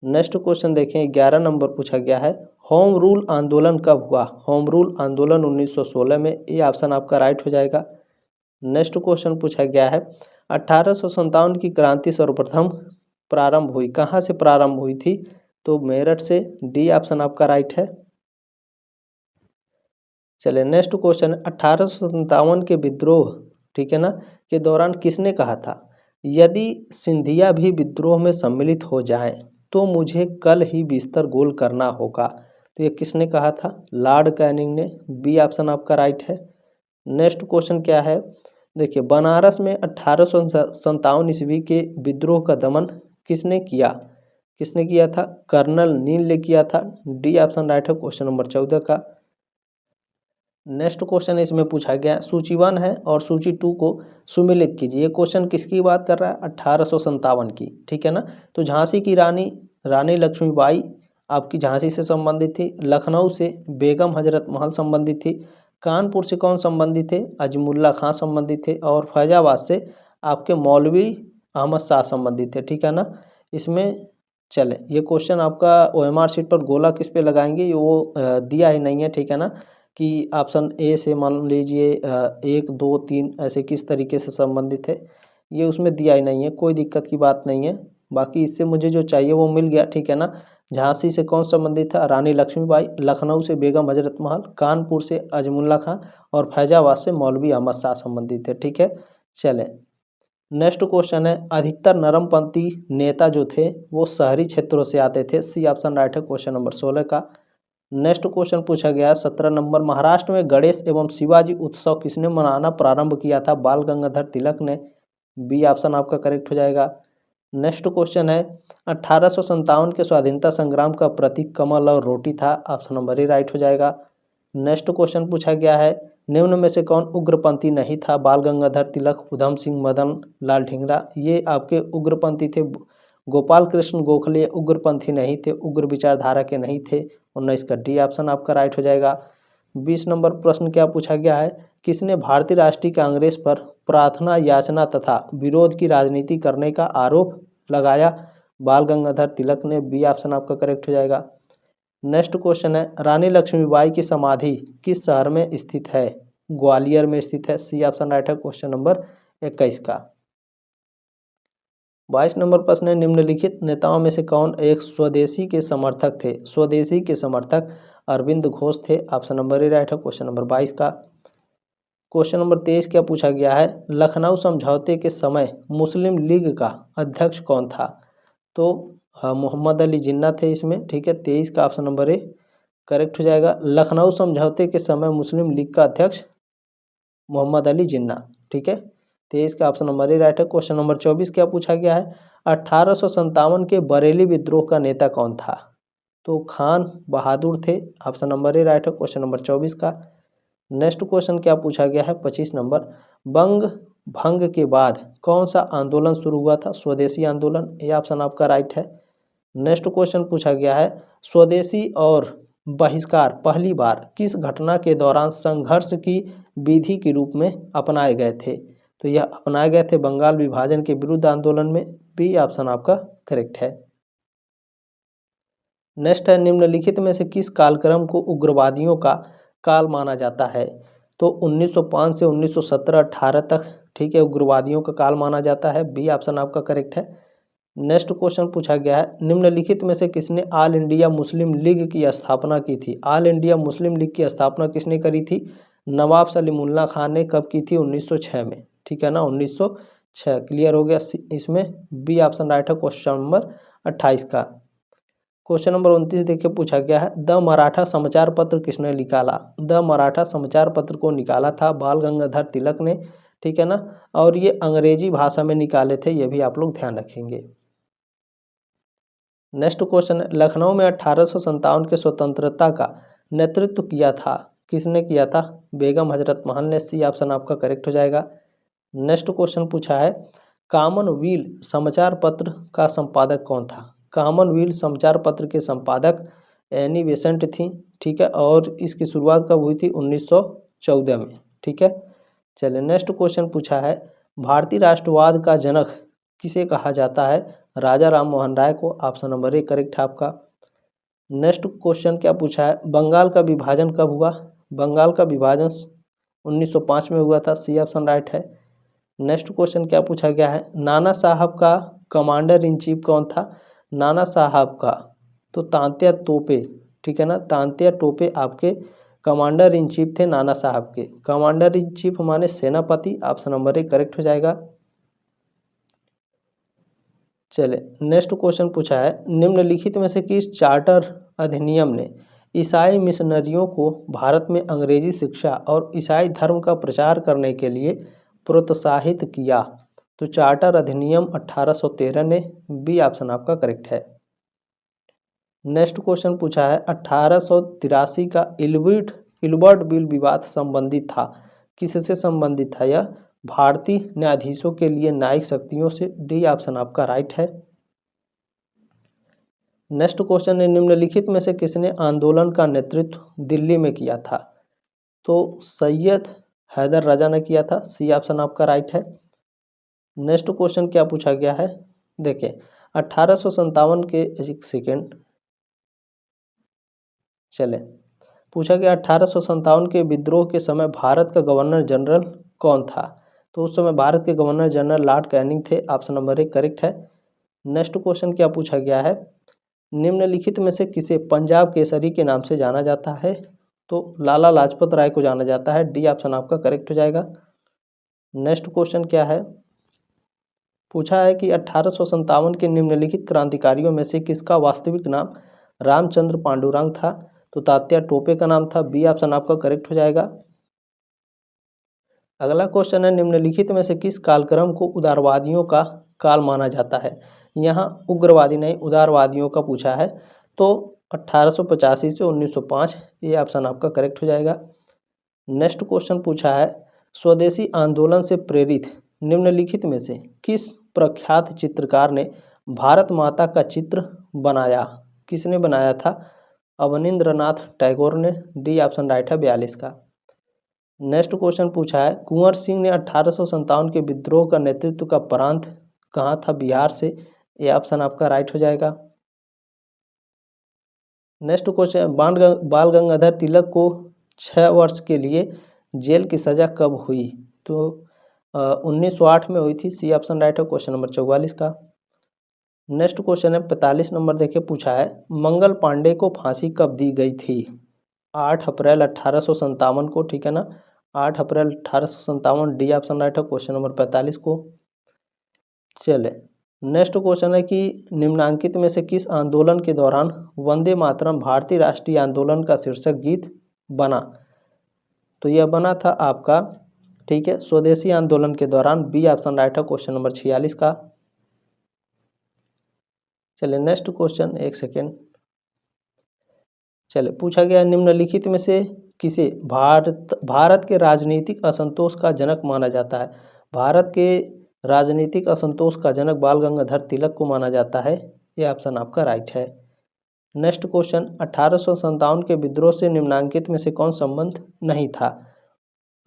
नेक्स्ट क्वेश्चन देखें, 11 नंबर पूछा गया है, होम रूल आंदोलन कब हुआ? होम रूल आंदोलन 1916 में। ये ऑप्शन आपका राइट हो जाएगा। नेक्स्ट क्वेश्चन पूछा गया है, 1857 की क्रांति सर्वप्रथम प्रारंभ हुई, कहाँ से प्रारंभ हुई थी? तो मेरठ से। डी ऑप्शन आपका राइट है। चलिए नेक्स्ट क्वेश्चन, 1857 के विद्रोह, ठीक है ना, के दौरान किसने कहा था, यदि सिंधिया भी विद्रोह में सम्मिलित हो जाएं तो मुझे कल ही बिस्तर गोल करना होगा? तो ये किसने कहा था? लॉर्ड कैनिंग ने। बी ऑप्शन आपका राइट है। नेक्स्ट क्वेश्चन क्या है, देखिए, बनारस में 1857 ईस्वी के विद्रोह का दमन किसने किया? किसने किया था? कर्नल नील ने किया था। डी ऑप्शन राइट है क्वेश्चन नंबर 14 का। नेक्स्ट क्वेश्चन इसमें पूछा गया, सूची 1 है और सूची 2 को सुमिलित कीजिए। ये क्वेश्चन किसकी बात कर रहा है? 1857 की। ठीक है ना, तो झांसी की रानी, रानी लक्ष्मीबाई आपकी झांसी से संबंधित थी। लखनऊ से बेगम हजरत महल संबंधित थी। कानपुर से कौन संबंधित थे? अजमुल्ला खां संबंधित थे। और फैजाबाद से आपके मौलवी अहमद शाह संबंधित थे। ठीक है ना, इसमें चले ये क्वेश्चन आपका OMR शीट पर गोला किस पे लगाएंगे, ये वो दिया ही नहीं है। ठीक है ना, कि ऑप्शन ए से मान लीजिए 1, 2, 3 ऐसे किस तरीके से संबंधित है, ये उसमें दिया ही नहीं है, कोई दिक्कत की बात नहीं है। बाकी इससे मुझे जो चाहिए वो मिल गया, ठीक है ना। झांसी से कौन संबंधित है, रानी लक्ष्मीबाई। लखनऊ से बेगम हजरत महल। कानपुर से अजमुल्ला खां। और फैजाबाद से मौलवी अहमद शाह संबंधित है, ठीक है। चले नेक्स्ट क्वेश्चन है, अधिकतर नरमपंथी नेता जो थे वो शहरी क्षेत्रों से आते थे। सी ऑप्शन राइट है क्वेश्चन नंबर 16 का। नेक्स्ट क्वेश्चन पूछा गया 17 नंबर, महाराष्ट्र में गणेश एवं शिवाजी उत्सव किसने मनाना प्रारंभ किया था, बाल गंगाधर तिलक ने। बी ऑप्शन आपका करेक्ट हो जाएगा। नेक्स्ट क्वेश्चन है, 1857 के स्वाधीनता संग्राम का प्रतीक कमल और रोटी था। ऑप्शन नंबर ए राइट हो जाएगा। नेक्स्ट क्वेश्चन पूछा गया है, निम्न में से कौन उग्रपंथी नहीं था, बाल गंगाधर तिलक, उधम सिंह, मदन लाल ढींगरा। ये आपके उग्रपंथी थे। गोपाल कृष्ण गोखले उग्रपंथी नहीं थे, उग्र विचारधारा के नहीं थे। 19 का डी ऑप्शन आपका राइट हो जाएगा। 20 नंबर प्रश्न क्या पूछा गया है, किसने भारतीय राष्ट्रीय कांग्रेस पर प्रार्थना याचना तथा विरोध की राजनीति करने का आरोप लगाया, बाल गंगाधर तिलक ने। बी ऑप्शन आपका करेक्ट हो जाएगा। नेक्स्ट क्वेश्चन है, रानी लक्ष्मीबाई की समाधि किस शहर में स्थित है, ग्वालियर में स्थित है। सी ऑप्शन राइट है क्वेश्चन नंबर 21 का। 22 नंबर प्रश्न है, निम्नलिखित नेताओं में से कौन एक स्वदेशी के समर्थक थे। स्वदेशी के समर्थक अरविंद घोष थे। ऑप्शन नंबर ए राइट है क्वेश्चन नंबर 22 का। क्वेश्चन नंबर 23 क्या पूछा गया है, लखनऊ समझौते के समय मुस्लिम लीग का अध्यक्ष कौन था। तो मोहम्मद अली जिन्ना थे इसमें, ठीक है। 23 का ऑप्शन नंबर ए करेक्ट हो जाएगा। लखनऊ समझौते के समय मुस्लिम लीग का अध्यक्ष मोहम्मद अली जिन्ना, ठीक है। 23 का ऑप्शन नंबर ए राइट है। क्वेश्चन नंबर 24 क्या पूछा गया है, 1857 के बरेली विद्रोह का नेता कौन था। तो खान बहादुर थे। ऑप्शन नंबर ए राइट है क्वेश्चन नंबर 24 का। नेक्स्ट क्वेश्चन क्या पूछा गया है 25 नंबर, बंग भंग के बाद कौन सा आंदोलन शुरू हुआ था, स्वदेशी आंदोलन। ये ऑप्शन आपका राइट है। नेक्स्ट क्वेश्चन पूछा गया है, स्वदेशी और बहिष्कार पहली बार किस घटना के दौरान संघर्ष की विधि के रूप में अपनाए गए थे। तो यह अपनाए गए थे बंगाल विभाजन के विरुद्ध आंदोलन में। बी ऑप्शन आपका करेक्ट है। नेक्स्ट है, निम्नलिखित में से किस कालक्रम को उग्रवादियों का काल माना जाता है। तो 1905 से 1917-18 तक, ठीक है, उग्रवादियों का काल माना जाता है। बी ऑप्शन आपका करेक्ट है। नेक्स्ट क्वेश्चन पूछा गया है, निम्नलिखित में से किसने ऑल इंडिया मुस्लिम लीग की स्थापना की थी। ऑल इंडिया मुस्लिम लीग की स्थापना किसने करी थी, नवाब सलीमुल्लाह खान ने कब की थी, 1906 में, ठीक है ना, 1906। क्लियर हो गया इसमें। बी ऑप्शन राइट है क्वेश्चन नंबर 28 का। क्वेश्चन नंबर 29 देखिए पूछा गया है, द मराठा समाचार पत्र किसने निकाला। द मराठा समाचार पत्र को निकाला था बाल गंगाधर तिलक ने, ठीक है ना। और ये अंग्रेजी भाषा में निकाले थे, ये भी आप लोग ध्यान रखेंगे। नेक्स्ट क्वेश्चन है, लखनऊ में 1857 के स्वतंत्रता का नेतृत्व किया था, किसने किया था, बेगम हजरत महल ने। सी ऑप्शन आपका करेक्ट हो जाएगा। नेक्स्ट क्वेश्चन पूछा है, कॉमनवेल्थ समाचार पत्र का संपादक कौन था। कॉमनवेल्थ समाचार पत्र के संपादक एनी बेसेंट थी, ठीक है। और इसकी शुरुआत कब हुई थी, 1914 में, ठीक है। चलिए नेक्स्ट क्वेश्चन पूछा है, भारतीय राष्ट्रवाद का जनक किसे कहा जाता है, राजा राम मोहन राय को। ऑप्शन नंबर ए करेक्ट है आपका। नेक्स्ट क्वेश्चन क्या पूछा है, बंगाल का विभाजन कब हुआ। बंगाल का विभाजन 1905 में हुआ था। सी ऑप्शन राइट है। नेक्स्ट क्वेश्चन क्या पूछा गया है, नाना साहब का कमांडर इन चीफ कौन था। नाना साहब का, तो तांत्या तोपे, ठीक है ना, तांत्या टोपे आपके कमांडर इन चीफ थे नाना साहब के। कमांडर इन चीफ माने सेनापति। ऑप्शन नंबर ए करेक्ट हो जाएगा। चले नेक्स्ट क्वेश्चन पूछा है, निम्नलिखित में से किस चार्टर अधिनियम ने ईसाई मिशनरियों को भारत में अंग्रेजी शिक्षा और ईसाई धर्म का प्रचार करने के लिए प्रोत्साहित किया। तो चार्टर अधिनियम 1813 ने। बी ऑप्शन आपका करेक्ट है। नेक्स्ट क्वेश्चन पूछा है, 1883 का इल्बर्ट बिल विवाद संबंधित था, किससे संबंधित था यह, भारतीय न्यायाधीशों के लिए न्यायिक शक्तियों से। डी ऑप्शन आपका राइट है। नेक्स्ट क्वेश्चन है, निम्नलिखित में से किसने आंदोलन का नेतृत्व दिल्ली में किया था। तो सैयद हैदर राजा ने किया था। सी ऑप्शन आपका राइट है। नेक्स्ट क्वेश्चन क्या पूछा गया है, देखिए 1857 के, एक सेकेंड, चले पूछा गया 1857 के विद्रोह के समय भारत का गवर्नर जनरल कौन था? तो उस समय भारत के गवर्नर जनरल लॉर्ड कैनिंग थे। ऑप्शन नंबर 1 करेक्ट है। नेक्स्ट क्वेश्चन क्या पूछा गया है, निम्नलिखित में से किसे पंजाब केसरी के नाम से जाना जाता है? तो लाला लाजपत राय को जाना जाता है। डी ऑप्शन आपका करेक्ट हो जाएगा। नेक्स्ट क्वेश्चन क्या है, पूछा है कि 1857 के निम्नलिखित क्रांतिकारियों में से किसका वास्तविक नाम रामचंद्र पांडुरंग था? तो तात्या टोपे का नाम था। बी ऑप्शन आपका करेक्ट हो जाएगा। अगला क्वेश्चन है, निम्नलिखित में से किस कालक्रम को उदारवादियों का काल माना जाता है? यहाँ उग्रवादी नहीं, उदारवादियों का पूछा है। तो 1885 से 1905, ये ऑप्शन आपका करेक्ट हो जाएगा। नेक्स्ट क्वेश्चन पूछा है, स्वदेशी आंदोलन से प्रेरित निम्नलिखित में से किस प्रख्यात चित्रकार ने भारत माता का चित्र बनाया? किसने बनाया था? अवनींद्रनाथ टैगोर ने। डी ऑप्शन राइट है 42 का। नेक्स्ट क्वेश्चन पूछा है, कुंवर सिंह ने 1857 के विद्रोह का नेतृत्व का प्रांत कहाँ था? बिहार से। ये ऑप्शन आपका राइट हो जाएगा। नेक्स्ट क्वेश्चन, बाल गंगाधर तिलक को 6 वर्ष के लिए जेल की सजा कब हुई? तो 1908 में हुई थी। सी ऑप्शन राइट है क्वेश्चन नंबर 44 का। नेक्स्ट क्वेश्चन है 45 नंबर देखिए, पूछा है मंगल पांडे को फांसी कब दी गई थी? 8 अप्रैल 1857 को, ठीक है ना, 8 अप्रैल 1857। डी ऑप्शन राइट है क्वेश्चन नंबर 45 को। चले नेक्स्ट क्वेश्चन है कि निम्नांकित में से किस आंदोलन के दौरान वंदे मातरम भारतीय राष्ट्रीय आंदोलन का शीर्षक गीत बना? तो यह बना था आपका, ठीक है, स्वदेशी आंदोलन के दौरान। बी ऑप्शन राइट है क्वेश्चन नंबर 46 का। चलिए नेक्स्ट क्वेश्चन, एक सेकेंड। चलिए पूछा गया निम्नलिखित में से किसे भारत के राजनीतिक असंतोष का जनक माना जाता है? भारत के राजनीतिक असंतोष का जनक बाल गंगाधर तिलक को माना जाता है। यह ऑप्शन आपका राइट है। नेक्स्ट क्वेश्चन, 1857 के विद्रोह से निम्नांकित में से कौन संबंध नहीं था?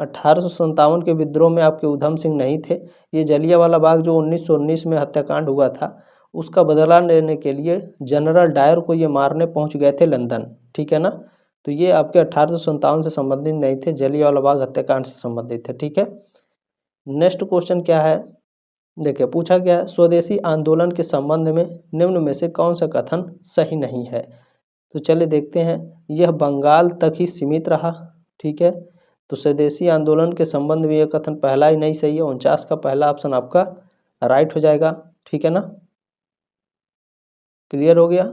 1857 के विद्रोह में आपके उधम सिंह नहीं थे। ये जलियांवाला बाग जो 1919 में हत्याकांड हुआ था, उसका बदला लेने के लिए जनरल डायर को ये मारने पहुंच गए थे लंदन, ठीक है ना। तो ये आपके 1857 से संबंधित नहीं थे, जलियांवाला बाग हत्याकांड से संबंधित थे, ठीक है। नेक्स्ट क्वेश्चन क्या है, देखिए पूछा गया है स्वदेशी आंदोलन के संबंध में निम्न में से कौन सा कथन सही नहीं है? तो चलिए देखते हैं। यह बंगाल तक ही सीमित रहा, ठीक है। तो स्वदेशी आंदोलन के संबंध में यह कथन पहला ही नहीं सही है। 49 का पहला ऑप्शन आपका राइट हो जाएगा, ठीक है ना। क्लियर हो गया।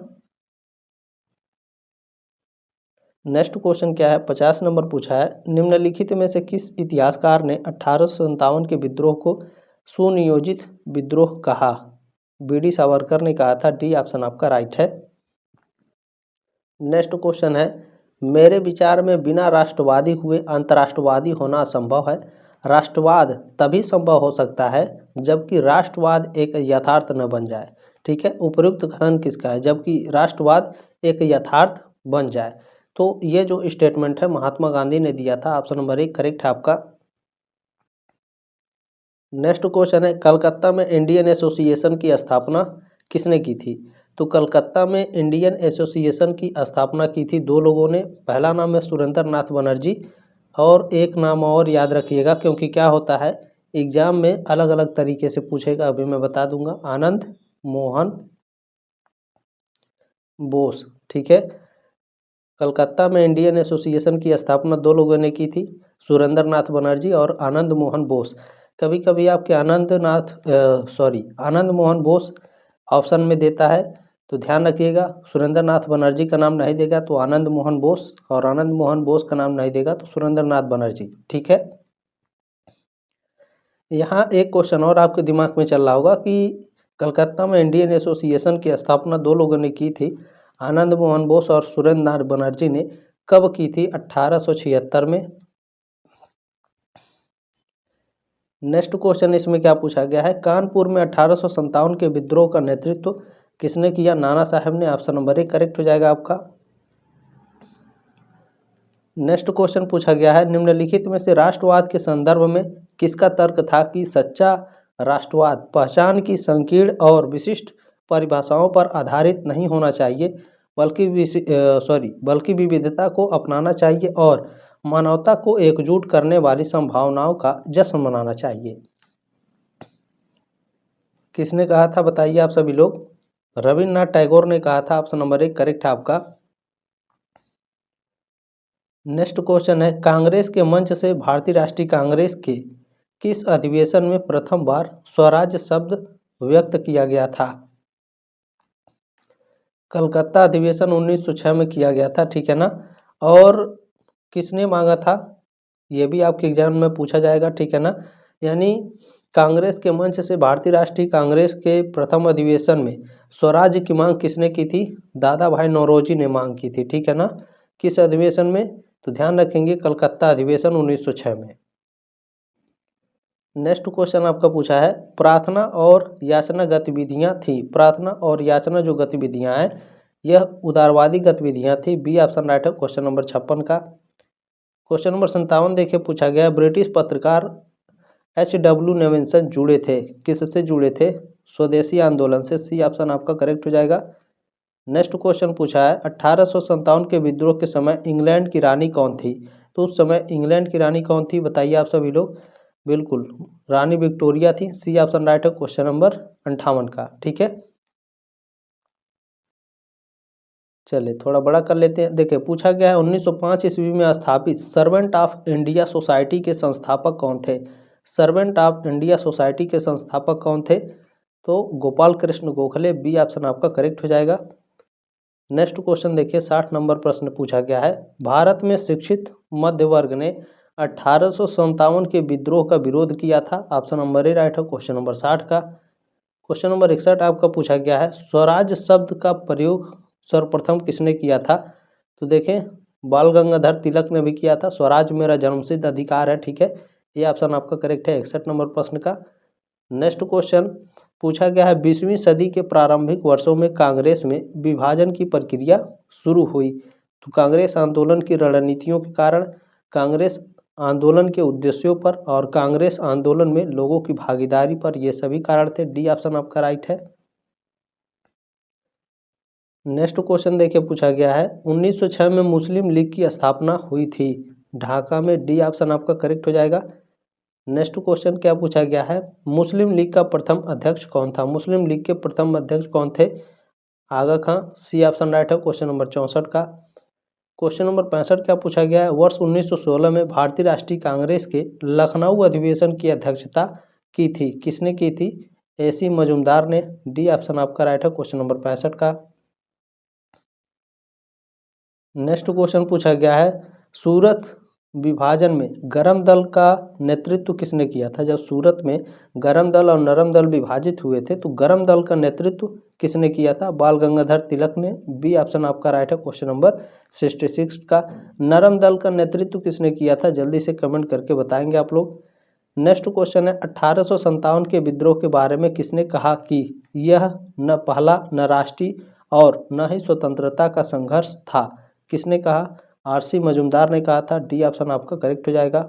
नेक्स्ट क्वेश्चन क्या है, 50 नंबर पूछा है निम्नलिखित में से किस इतिहासकार ने 1857 के विद्रोह को सुनियोजित विद्रोह कहा? बी.डी. सावरकर ने कहा था। डी ऑप्शन आपका राइट है। नेक्स्ट क्वेश्चन है, मेरे विचार में बिना राष्ट्रवादी हुए अंतर्राष्ट्रवादी होना असंभव है। राष्ट्रवाद तभी संभव हो सकता है जबकि राष्ट्रवाद एक यथार्थ न बन जाए, ठीक है। उपयुक्त कथन किसका है? जबकि राष्ट्रवाद एक यथार्थ बन जाए। तो ये जो स्टेटमेंट है महात्मा गांधी ने दिया था। ऑप्शन नंबर 1 करेक्ट है आपका। नेक्स्ट क्वेश्चन है, कलकत्ता में इंडियन एसोसिएशन की स्थापना किसने की थी? तो कलकत्ता में इंडियन एसोसिएशन की स्थापना की थी 2 लोगों ने। पहला नाम है सुरेंद्र नाथ बनर्जी, और एक नाम और याद रखिएगा, क्योंकि क्या होता है एग्जाम में अलग अलग तरीके से पूछेगा, अभी मैं बता दूंगा। आनंद मोहन बोस, ठीक है। कलकत्ता में इंडियन एसोसिएशन की स्थापना 2 लोगों ने की थी, सुरेंद्र नाथ बनर्जी और आनंद मोहन बोस। कभी कभी आपके आनंद मोहन बोस ऑप्शन में देता है, तो ध्यान रखिएगा। सुरेंद्र नाथ बनर्जी का नाम नहीं देगा तो आनंद मोहन बोस, और आनंद मोहन बोस का नाम नहीं देगा तो सुरेंद्र नाथ बनर्जी, ठीक है। यहाँ एक क्वेश्चन और आपके दिमाग में चल रहा होगा कि कलकत्ता में इंडियन एसोसिएशन की स्थापना 2 लोगों ने की थी, आनंद मोहन बोस और सुरेंद्र नाथ बनर्जी ने। कब की थी? 1876 में। नेक्स्ट क्वेश्चन इसमें क्या पूछा गया है, कानपुर में 1857 के विद्रोह का नेतृत्व किसने किया? नाना साहब ने। ऑप्शन नंबर 1 करेक्ट हो जाएगा आपका। नेक्स्ट क्वेश्चन पूछा गया है निम्नलिखित में से राष्ट्रवाद के संदर्भ में किसका तर्क था कि सच्चा राष्ट्रवाद पहचान की संकीर्ण और विशिष्ट परिभाषाओं पर आधारित नहीं होना चाहिए, बल्कि विविधता को अपनाना चाहिए और मानवता को एकजुट करने वाली संभावनाओं का जश्न मनाना चाहिए। किसने कहा था बताइए आप सभी लोग? रविन्द्रनाथ टैगोर ने कहा था। ऑप्शन नंबर 1 करेक्ट है आपका। नेक्स्ट क्वेश्चन है, कांग्रेस के मंच से भारतीय राष्ट्रीय कांग्रेस के किस अधिवेशन में प्रथम बार स्वराज शब्द व्यक्त किया गया था? कलकत्ता अधिवेशन 1906 में किया गया था, ठीक है ना। और किसने मांगा था, ये भी आपके एग्जाम में पूछा जाएगा, ठीक है ना। यानी कांग्रेस के मंच से भारतीय राष्ट्रीय कांग्रेस के प्रथम अधिवेशन में स्वराज की मांग किसने की थी? दादा भाई नौरोजी ने मांग की थी, ठीक है ना। किस अधिवेशन में? तो ध्यान रखेंगे कलकत्ता अधिवेशन 1906 में। नेक्स्ट क्वेश्चन आपका पूछा है, प्रार्थना और याचना गतिविधियां थी। प्रार्थना और याचना जो गतिविधियां हैं यह उदारवादी गतिविधियां थी। बी ऑप्शन राइट है क्वेश्चन नंबर 56 का। क्वेश्चन नंबर 57 देखिए पूछा गया, ब्रिटिश पत्रकार H.W. नेविल्सन जुड़े थे, किससे जुड़े थे? स्वदेशी आंदोलन से। सी ऑप्शन आपका करेक्ट हो जाएगा। नेक्स्ट क्वेश्चन पूछा है, 1857 के विद्रोह के समय इंग्लैंड की रानी कौन थी? तो उस समय इंग्लैंड की रानी कौन थी बताइए आप सभी लोग? बिल्कुल रानी विक्टोरिया थी। सी ऑप्शन राइट है क्वेश्चन नंबर 58 का, ठीक है। चलिए थोड़ा बड़ा कर लेते हैं। देखिए पूछा गया है 1905 ईस्वी में स्थापित सर्वेंट ऑफ इंडिया सोसाइटी के संस्थापक कौन थे? सर्वेंट ऑफ इंडिया सोसाइटी के संस्थापक कौन थे? तो गोपाल कृष्ण गोखले। बी ऑप्शन आपका करेक्ट हो जाएगा। नेक्स्ट क्वेश्चन देखिए 60 नंबर प्रश्न पूछा गया है, भारत में शिक्षित मध्य वर्ग ने 1857 के विद्रोह का विरोध किया था। ऑप्शन नंबर ए राइट है क्वेश्चन नंबर 60 का। क्वेश्चन नंबर 61 आपका पूछा गया है, स्वराज शब्द का प्रयोग सर्वप्रथम किसने किया था? तो देखें बाल गंगाधर तिलक ने भी किया था। स्वराज मेरा जन्मसिद्ध अधिकार है, ठीक है। ये ऑप्शन आपका करेक्ट है 61 नंबर प्रश्न का। नेक्स्ट क्वेश्चन पूछा गया है, 20वीं सदी के प्रारंभिक वर्षों में कांग्रेस में विभाजन की प्रक्रिया शुरू हुई। तो कांग्रेस आंदोलन की रणनीतियों के कारण, कांग्रेस आंदोलन के उद्देश्यों पर और कांग्रेस आंदोलन में लोगों की भागीदारी पर, ये सभी कारण थे। डी ऑप्शन आपका राइट है। नेक्स्ट क्वेश्चन देखिए पूछा गया है, 1906 में मुस्लिम लीग की स्थापना हुई थी ढाका में। डी ऑप्शन आपका करेक्ट हो जाएगा। नेक्स्ट क्वेश्चन क्या पूछा गया है, मुस्लिम लीग का प्रथम अध्यक्ष कौन था? मुस्लिम लीग के प्रथम अध्यक्ष कौन थे? आगा खां। सी ऑप्शन राइट है क्वेश्चन नंबर 64 का। क्वेश्चन नंबर 65 क्या पूछा गया है, वर्ष 1916 में भारतीय राष्ट्रीय कांग्रेस के लखनऊ अधिवेशन की अध्यक्षता की थी, किसने की थी? AC मजुमदार ने। डी ऑप्शन आपका राइट है क्वेश्चन नंबर 65 का। नेक्स्ट क्वेश्चन पूछा गया है, सूरत विभाजन में गरम दल का नेतृत्व किसने किया था? जब सूरत में गरम दल और नरम दल विभाजित हुए थे तो गरम दल का नेतृत्व किसने किया था? बाल गंगाधर तिलक ने। बी ऑप्शन आपका राइट है क्वेश्चन नंबर 66 का। नरम दल का नेतृत्व किसने किया था? जल्दी से कमेंट करके बताएंगे आप लोग। नेक्स्ट क्वेश्चन है, 1857 के विद्रोह के बारे में किसने कहा कि यह न पहला न राष्ट्रीय और न ही स्वतंत्रता का संघर्ष था? किसने कहा? RC मजुमदार ने कहा था। डी ऑप्शन आपका करेक्ट हो जाएगा।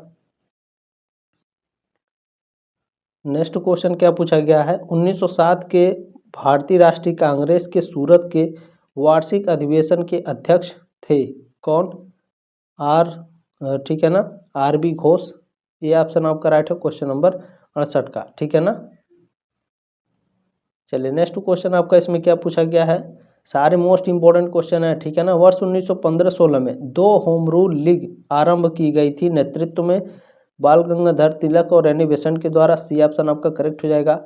नेक्स्ट क्वेश्चन क्या पूछा गया है, 1907 के भारतीय राष्ट्रीय कांग्रेस के सूरत के वार्षिक अधिवेशन के अध्यक्ष थे कौन? ठीक है ना, RB घोष। ये ऑप्शन आपका राइट है क्वेश्चन नंबर 68 का, ठीक है ना। चलिए नेक्स्ट क्वेश्चन आपका इसमें क्या पूछा गया है, सारे मोस्ट इंपॉर्टेंट क्वेश्चन है, ठीक है ना। वर्ष 1915-16 में 2 होम रूल लीग आरंभ की गई थी, नेतृत्व में बाल गंगाधर तिलक और रेनी बेसेंट के द्वारा। सी ऑप्शन आपका करेक्ट हो जाएगा।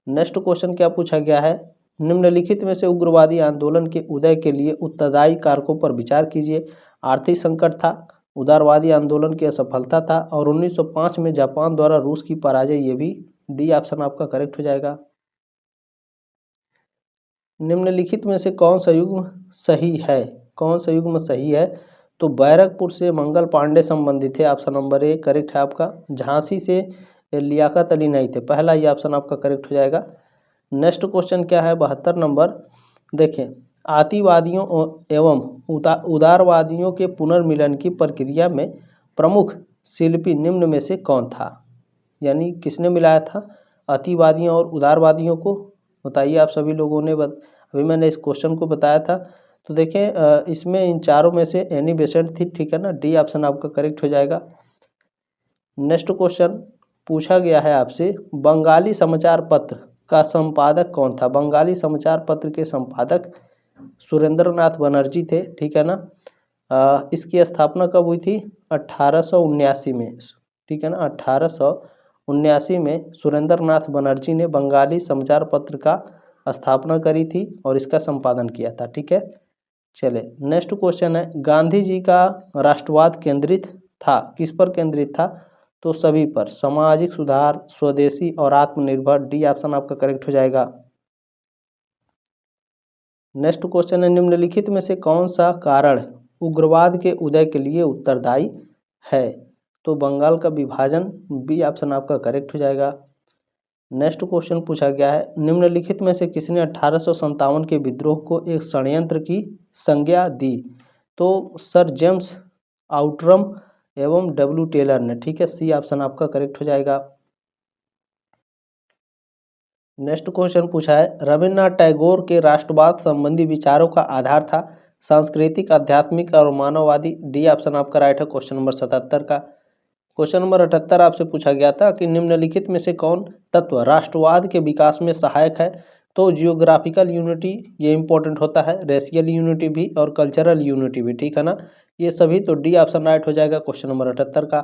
नेक्स्ट क्वेश्चन क्या पूछा गया है, निम्नलिखित में से उग्रवादी आंदोलन के उदय के लिए उत्तरदायी कारकों पर विचार कीजिए। आर्थिक संकट था, उदारवादी आंदोलन की असफलता था और 1905 में जापान द्वारा रूस की पराजय, ये भी। डी ऑप्शन आपका करेक्ट हो जाएगा। निम्नलिखित में से कौन सा युग्म सही है? कौन सा युग्म सही है? तो बैरकपुर से मंगल पांडे संबंधित थे। ऑप्शन नंबर ए करेक्ट है आपका। झांसी से लियाकत अली नहीं थे। पहला ये ऑप्शन आपका करेक्ट हो जाएगा। नेक्स्ट क्वेश्चन क्या है 72 नंबर, देखें आतिवादियों एवं उदारवादियों के पुनर्मिलन की प्रक्रिया में प्रमुख शिल्पी निम्न में से कौन था? यानी किसने मिलाया था अतिवादियों और उदारवादियों को? बताइए आप सभी लोगों ने। अभी मैंने इस क्वेश्चन को बताया था, तो देखिए इसमें इन चारों में से एनी बेसेंट थी, ठीक है ना, डी ऑप्शन आपका करेक्ट हो जाएगा। नेक्स्ट क्वेश्चन पूछा गया है आपसे, बंगाली समाचार पत्र का संपादक कौन था? बंगाली समाचार पत्र के संपादक सुरेंद्र नाथ बनर्जी थे, ठीक है ना। इसकी स्थापना कब हुई थी? 1879 में, ठीक है ना। 1879 में सुरेंद्र नाथ बनर्जी ने बंगाली समाचार पत्र का स्थापना करी थी और इसका संपादन किया था, ठीक है। चले नेक्स्ट क्वेश्चन है, गांधी जी का राष्ट्रवाद केंद्रित था, किस पर केंद्रित था? तो सभी पर, सामाजिक सुधार, स्वदेशी और आत्मनिर्भर। डी ऑप्शन आपका करेक्ट हो जाएगा। नेक्स्ट क्वेश्चन है, निम्नलिखित में से कौन सा कारण उग्रवाद के उदय के लिए उत्तरदायी है? तो बंगाल का विभाजन। बी ऑप्शन आपका करेक्ट हो जाएगा। नेक्स्ट क्वेश्चन पूछा गया है, निम्नलिखित में से किसने 1857 के विद्रोह को एक षड्यंत्र की संज्ञा दी? तो सर जेम्स आउटरम एवं डब्ल्यू टेलर ने, ठीक है। सी ऑप्शन आपका करेक्ट हो जाएगा। नेक्स्ट क्वेश्चन पूछा है, रविन्द्रनाथ टैगोर के राष्ट्रवाद संबंधी विचारों का आधार था सांस्कृतिक, आध्यात्मिक और मानववादी। डी ऑप्शन आपका राइट है क्वेश्चन नंबर 77 का। क्वेश्चन नंबर 78 आपसे पूछा गया था कि निम्नलिखित में से कौन तत्व राष्ट्रवाद के विकास में सहायक है? तो जियोग्राफिकल यूनिटी ये इंपॉर्टेंट होता है, रेशियल यूनिटी भी और कल्चरल यूनिटी भी, ठीक है ना, ये सभी। तो डी ऑप्शन राइट हो जाएगा क्वेश्चन नंबर 78 का।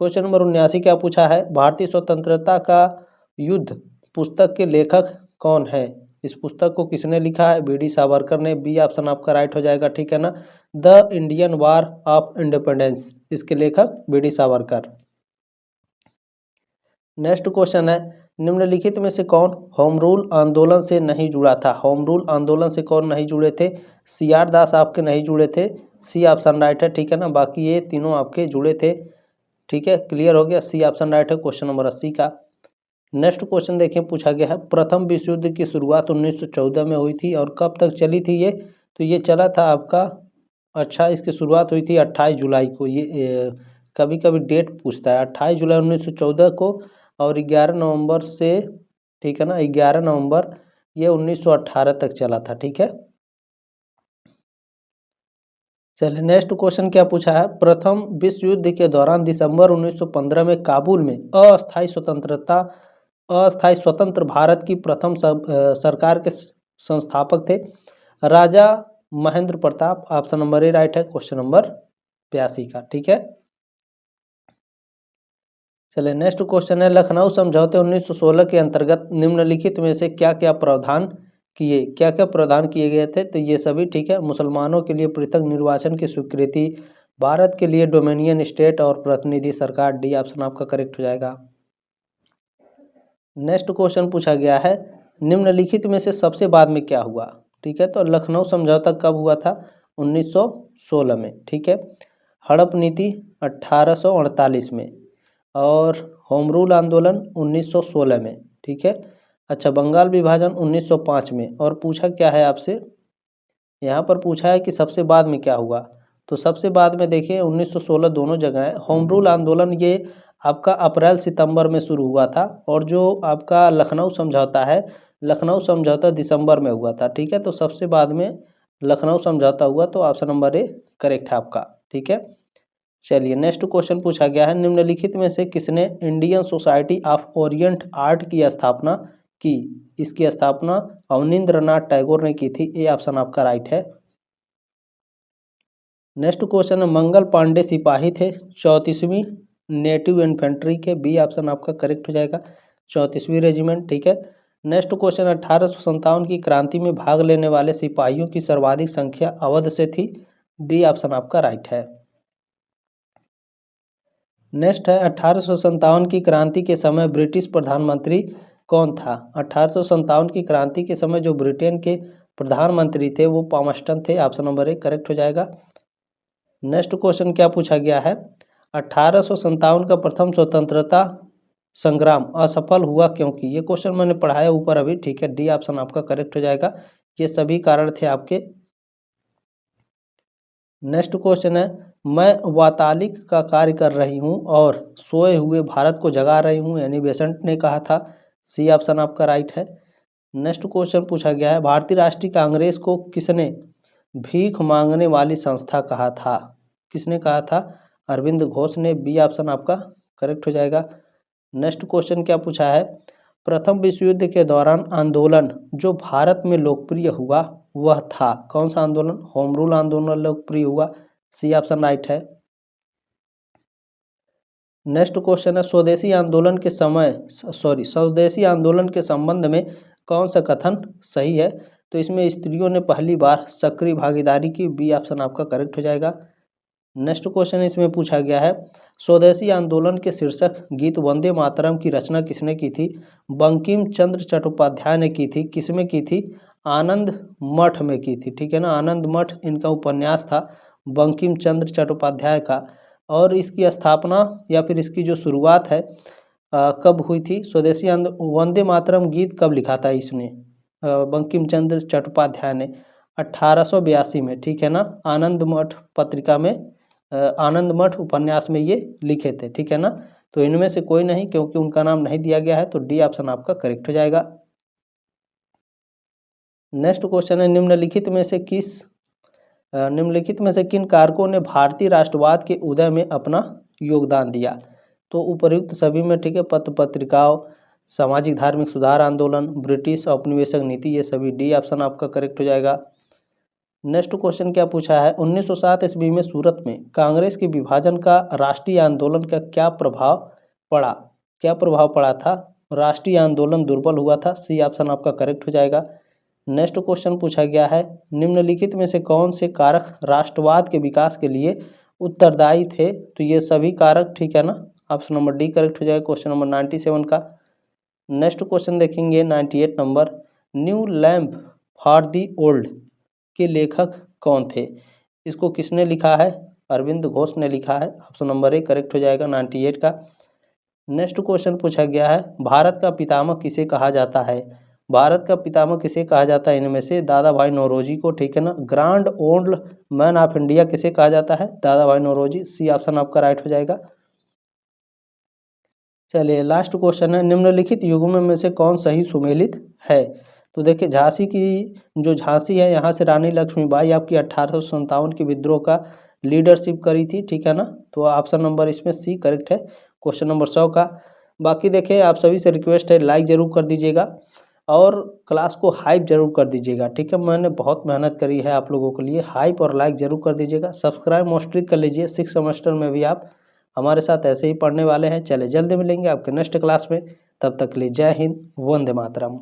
क्वेश्चन नंबर 79 क्या पूछा है, भारतीय स्वतंत्रता का युद्ध पुस्तक के लेखक कौन है? इस पुस्तक को किसने लिखा है? बी.डी. सावरकर ने। बी ऑप्शन आपका राइट हो जाएगा, ठीक है ना। The Indian war of independence, इसके लेखक बी.डी. सावरकर। नेक्स्ट क्वेश्चन है, निम्नलिखित में से कौन होम रूल आंदोलन से नहीं जुड़ा था? होम रूल आंदोलन से कौन नहीं जुड़े थे? सी.आर. दास आपके नहीं जुड़े थे। सी ऑप्शन राइट है, ठीक है ना। बाकी ये तीनों आपके जुड़े थे, ठीक है। क्लियर हो गया, सी ऑप्शन राइट है क्वेश्चन नंबर 80 का। नेक्स्ट क्वेश्चन देखिए पूछा गया है, प्रथम विश्व युद्ध की शुरुआत 1914 में हुई थी और कब तक चली थी ये? तो ये चला था आपका, अच्छा, इसकी शुरुआत हुई थी 28 जुलाई को। ये कभी कभी डेट पूछता है, 28 जुलाई 1914 को और 11 नवंबर से, ठीक है ना, 11 नवंबर ये 1918 तक चला था, ठीक है। चलिए नेक्स्ट क्वेश्चन क्या पूछा है, प्रथम विश्व युद्ध के दौरान दिसंबर 1915 में काबुल में अस्थायी स्वतंत्र भारत की प्रथम सरकार के संस्थापक थे Raja Mahendra Pratap. Option number A right है क्वेश्चन नंबर 82 का, ठीक है। चलिए नेक्स्ट क्वेश्चन है, लखनऊ समझौते 1916 के अंतर्गत निम्नलिखित में से क्या क्या प्रावधान किए गए थे? तो ये सभी, ठीक है। मुसलमानों के लिए पृथक निर्वाचन की स्वीकृति, भारत के लिए डोमिनियन स्टेट और प्रतिनिधि सरकार। डी ऑप्शन आपका करेक्ट हो जाएगा। नेक्स्ट क्वेश्चन पूछा गया है, निम्नलिखित में से सबसे बाद में क्या हुआ? ठीक है, तो लखनऊ समझौता कब हुआ था? 1916 में, ठीक है। हड़प नीति 1848 में और होम रूल आंदोलन 1916 में, ठीक है। अच्छा, बंगाल विभाजन 1905 में। और पूछा क्या है आपसे, यहाँ पर पूछा है कि सबसे बाद में क्या हुआ? तो सबसे बाद में देखिए 1916 दोनों जगह है। होम रूल आंदोलन ये आपका अप्रैल सितंबर में शुरू हुआ था और जो आपका लखनऊ समझौता है, लखनऊ समझौता दिसंबर में हुआ था, ठीक है। तो सबसे बाद में लखनऊ समझौता हुआ, तो ऑप्शन नंबर ए करेक्ट है आपका, ठीक है। चलिए नेक्स्ट क्वेश्चन पूछा गया है, निम्नलिखित में से किसने Indian society of Orient art की स्थापना की? इसकी स्थापना अवनींद्रनाथ टैगोर ने की थी। ए ऑप्शन आपका राइट है। नेक्स्ट क्वेश्चन है, मंगल पांडे सिपाही थे 34वीं नेटिव इन्फेंट्री के। बी ऑप्शन आपका करेक्ट हो जाएगा, 34वीं रेजिमेंट, ठीक है। नेक्स्ट क्वेश्चन, 1857 की क्रांति में भाग लेने वाले सिपाहियों की सर्वाधिक संख्या अवध से थी। डी ऑप्शन आपका राइट है। नेक्स्ट है, 1857 की क्रांति के समय ब्रिटिश प्रधानमंत्री कौन था? 1857 की क्रांति के समय जो ब्रिटेन के प्रधानमंत्री थे वो पामस्टन थे। ऑप्शन नंबर ए करेक्ट हो जाएगा। नेक्स्ट क्वेश्चन क्या पूछा गया है, 1857 का प्रथम स्वतंत्रता संग्राम असफल हुआ क्योंकि? ये क्वेश्चन मैंने पढ़ाया ऊपर अभी, ठीक है। डी ऑप्शन आपका करेक्ट हो जाएगा, ये सभी कारण थे आपके। नेक्स्ट क्वेश्चन है, मैं वातालिक का कार्य कर रही हूँ और सोए हुए भारत को जगा रही हूँ, एनी बेसेंट ने कहा था। सी ऑप्शन आपका राइट है। नेक्स्ट क्वेश्चन पूछा गया है, भारतीय राष्ट्रीय कांग्रेस को किसने भीख मांगने वाली संस्था कहा था? किसने कहा था? अरविंद घोष ने। बी ऑप्शन आपका करेक्ट हो जाएगा। नेक्स्ट क्वेश्चन क्या पूछा है? प्रथम विश्व युद्ध के दौरान आंदोलन जो भारत में लोकप्रिय हुआ वह था? कौन सा आंदोलन? होम रूल आंदोलन लोकप्रिय हुआ। सी ऑप्शन राइट है। नेक्स्ट क्वेश्चन है स्वदेशी आंदोलन के स्वदेशी आंदोलन के संबंध में कौन सा कथन सही है? तो इसमें स्त्रियों ने पहली बार सक्रिय भागीदारी की। बी ऑप्शन आपका करेक्ट हो जाएगा। नेक्स्ट क्वेश्चन इसमें पूछा गया है स्वदेशी आंदोलन के शीर्षक गीत वंदे मातरम की रचना किसने की थी? बंकिम चंद्र चट्टोपाध्याय ने की थी। किसमें की थी? आनंद मठ में की थी। ठीक है ना, आनंद मठ इनका उपन्यास था बंकिम चंद्र चट्टोपाध्याय का। और इसकी स्थापना या फिर इसकी जो शुरुआत है कब हुई थी? स्वदेशी वंदे मातरम गीत कब लिखा था इसने? बंकिम चंद्र चट्टोपाध्याय ने 1882 में। ठीक है ना, आनंद मठ पत्रिका में आनंद मठ उपन्यास में ये लिखे थे। ठीक है ना, तो इनमें से कोई नहीं, क्योंकि उनका नाम नहीं दिया गया है, तो डी ऑप्शन आपका करेक्ट हो जाएगा। नेक्स्ट क्वेश्चन है निम्नलिखित में से किन कारकों ने भारतीय राष्ट्रवाद के उदय में अपना योगदान दिया? तो उपर्युक्त सभी में। ठीक है, पत्र पत्रिकाओं, सामाजिक धार्मिक सुधार आंदोलन, ब्रिटिश औपनिवेशिक नीति, ये सभी। डी ऑप्शन आपका करेक्ट हो जाएगा। नेक्स्ट क्वेश्चन क्या पूछा है? 1907 ईस्वी में सूरत में कांग्रेस के विभाजन का राष्ट्रीय आंदोलन का क्या प्रभाव पड़ा? क्या प्रभाव पड़ा था? राष्ट्रीय आंदोलन दुर्बल हुआ था। सी ऑप्शन आपका करेक्ट हो जाएगा। नेक्स्ट क्वेश्चन पूछा गया है निम्नलिखित में से कौन से कारक राष्ट्रवाद के विकास के लिए उत्तरदायी थे? तो ये सभी कारक। ठीक है ना, ऑप्शन नंबर डी करेक्ट हो जाएगा क्वेश्चन नंबर 97 का। नेक्स्ट क्वेश्चन देखेंगे 98 number. New lamp for the old के लेखक कौन थे? इसको किसने लिखा है? अरविंद घोष ने लिखा है। ऑप्शन नंबर ए करेक्ट हो जाएगा 98 का। नेक्स्ट क्वेश्चन पूछा गया है भारत का पितामह किसे कहा जाता है? भारत का पितामह किसे कहा जाता है? इनमें से दादा भाई नौरोजी को। ठीक है ना, grand old man of India किसे कहा जाता है? दादा भाई नौरोजी। सी ऑप्शन आपका राइट हो जाएगा। चलिए लास्ट क्वेश्चन है निम्नलिखित युग्मों में से कौन सही सुमेलित है? तो देखिए झांसी है, यहाँ से रानी लक्ष्मीबाई आपकी 1857 के विद्रोह का लीडरशिप करी थी। ठीक है ना, तो ऑप्शन नंबर इसमें सी करेक्ट है क्वेश्चन नंबर 100 का। बाकी देखिए आप सभी से रिक्वेस्ट है लाइक ज़रूर कर दीजिएगा और क्लास को हाइप जरूर कर दीजिएगा। ठीक है, मैंने बहुत मेहनत करी है आप लोगों के लिए। हाइप और लाइक जरूर कर दीजिएगा। सब्सक्राइब मोस्टली कर लीजिए। 6 सेमेस्टर में भी आप हमारे साथ ऐसे ही पढ़ने वाले हैं। चले जल्दी मिलेंगे आपके नेक्स्ट क्लास में। तब तक के लिए जय हिंद, वंदे मातरम।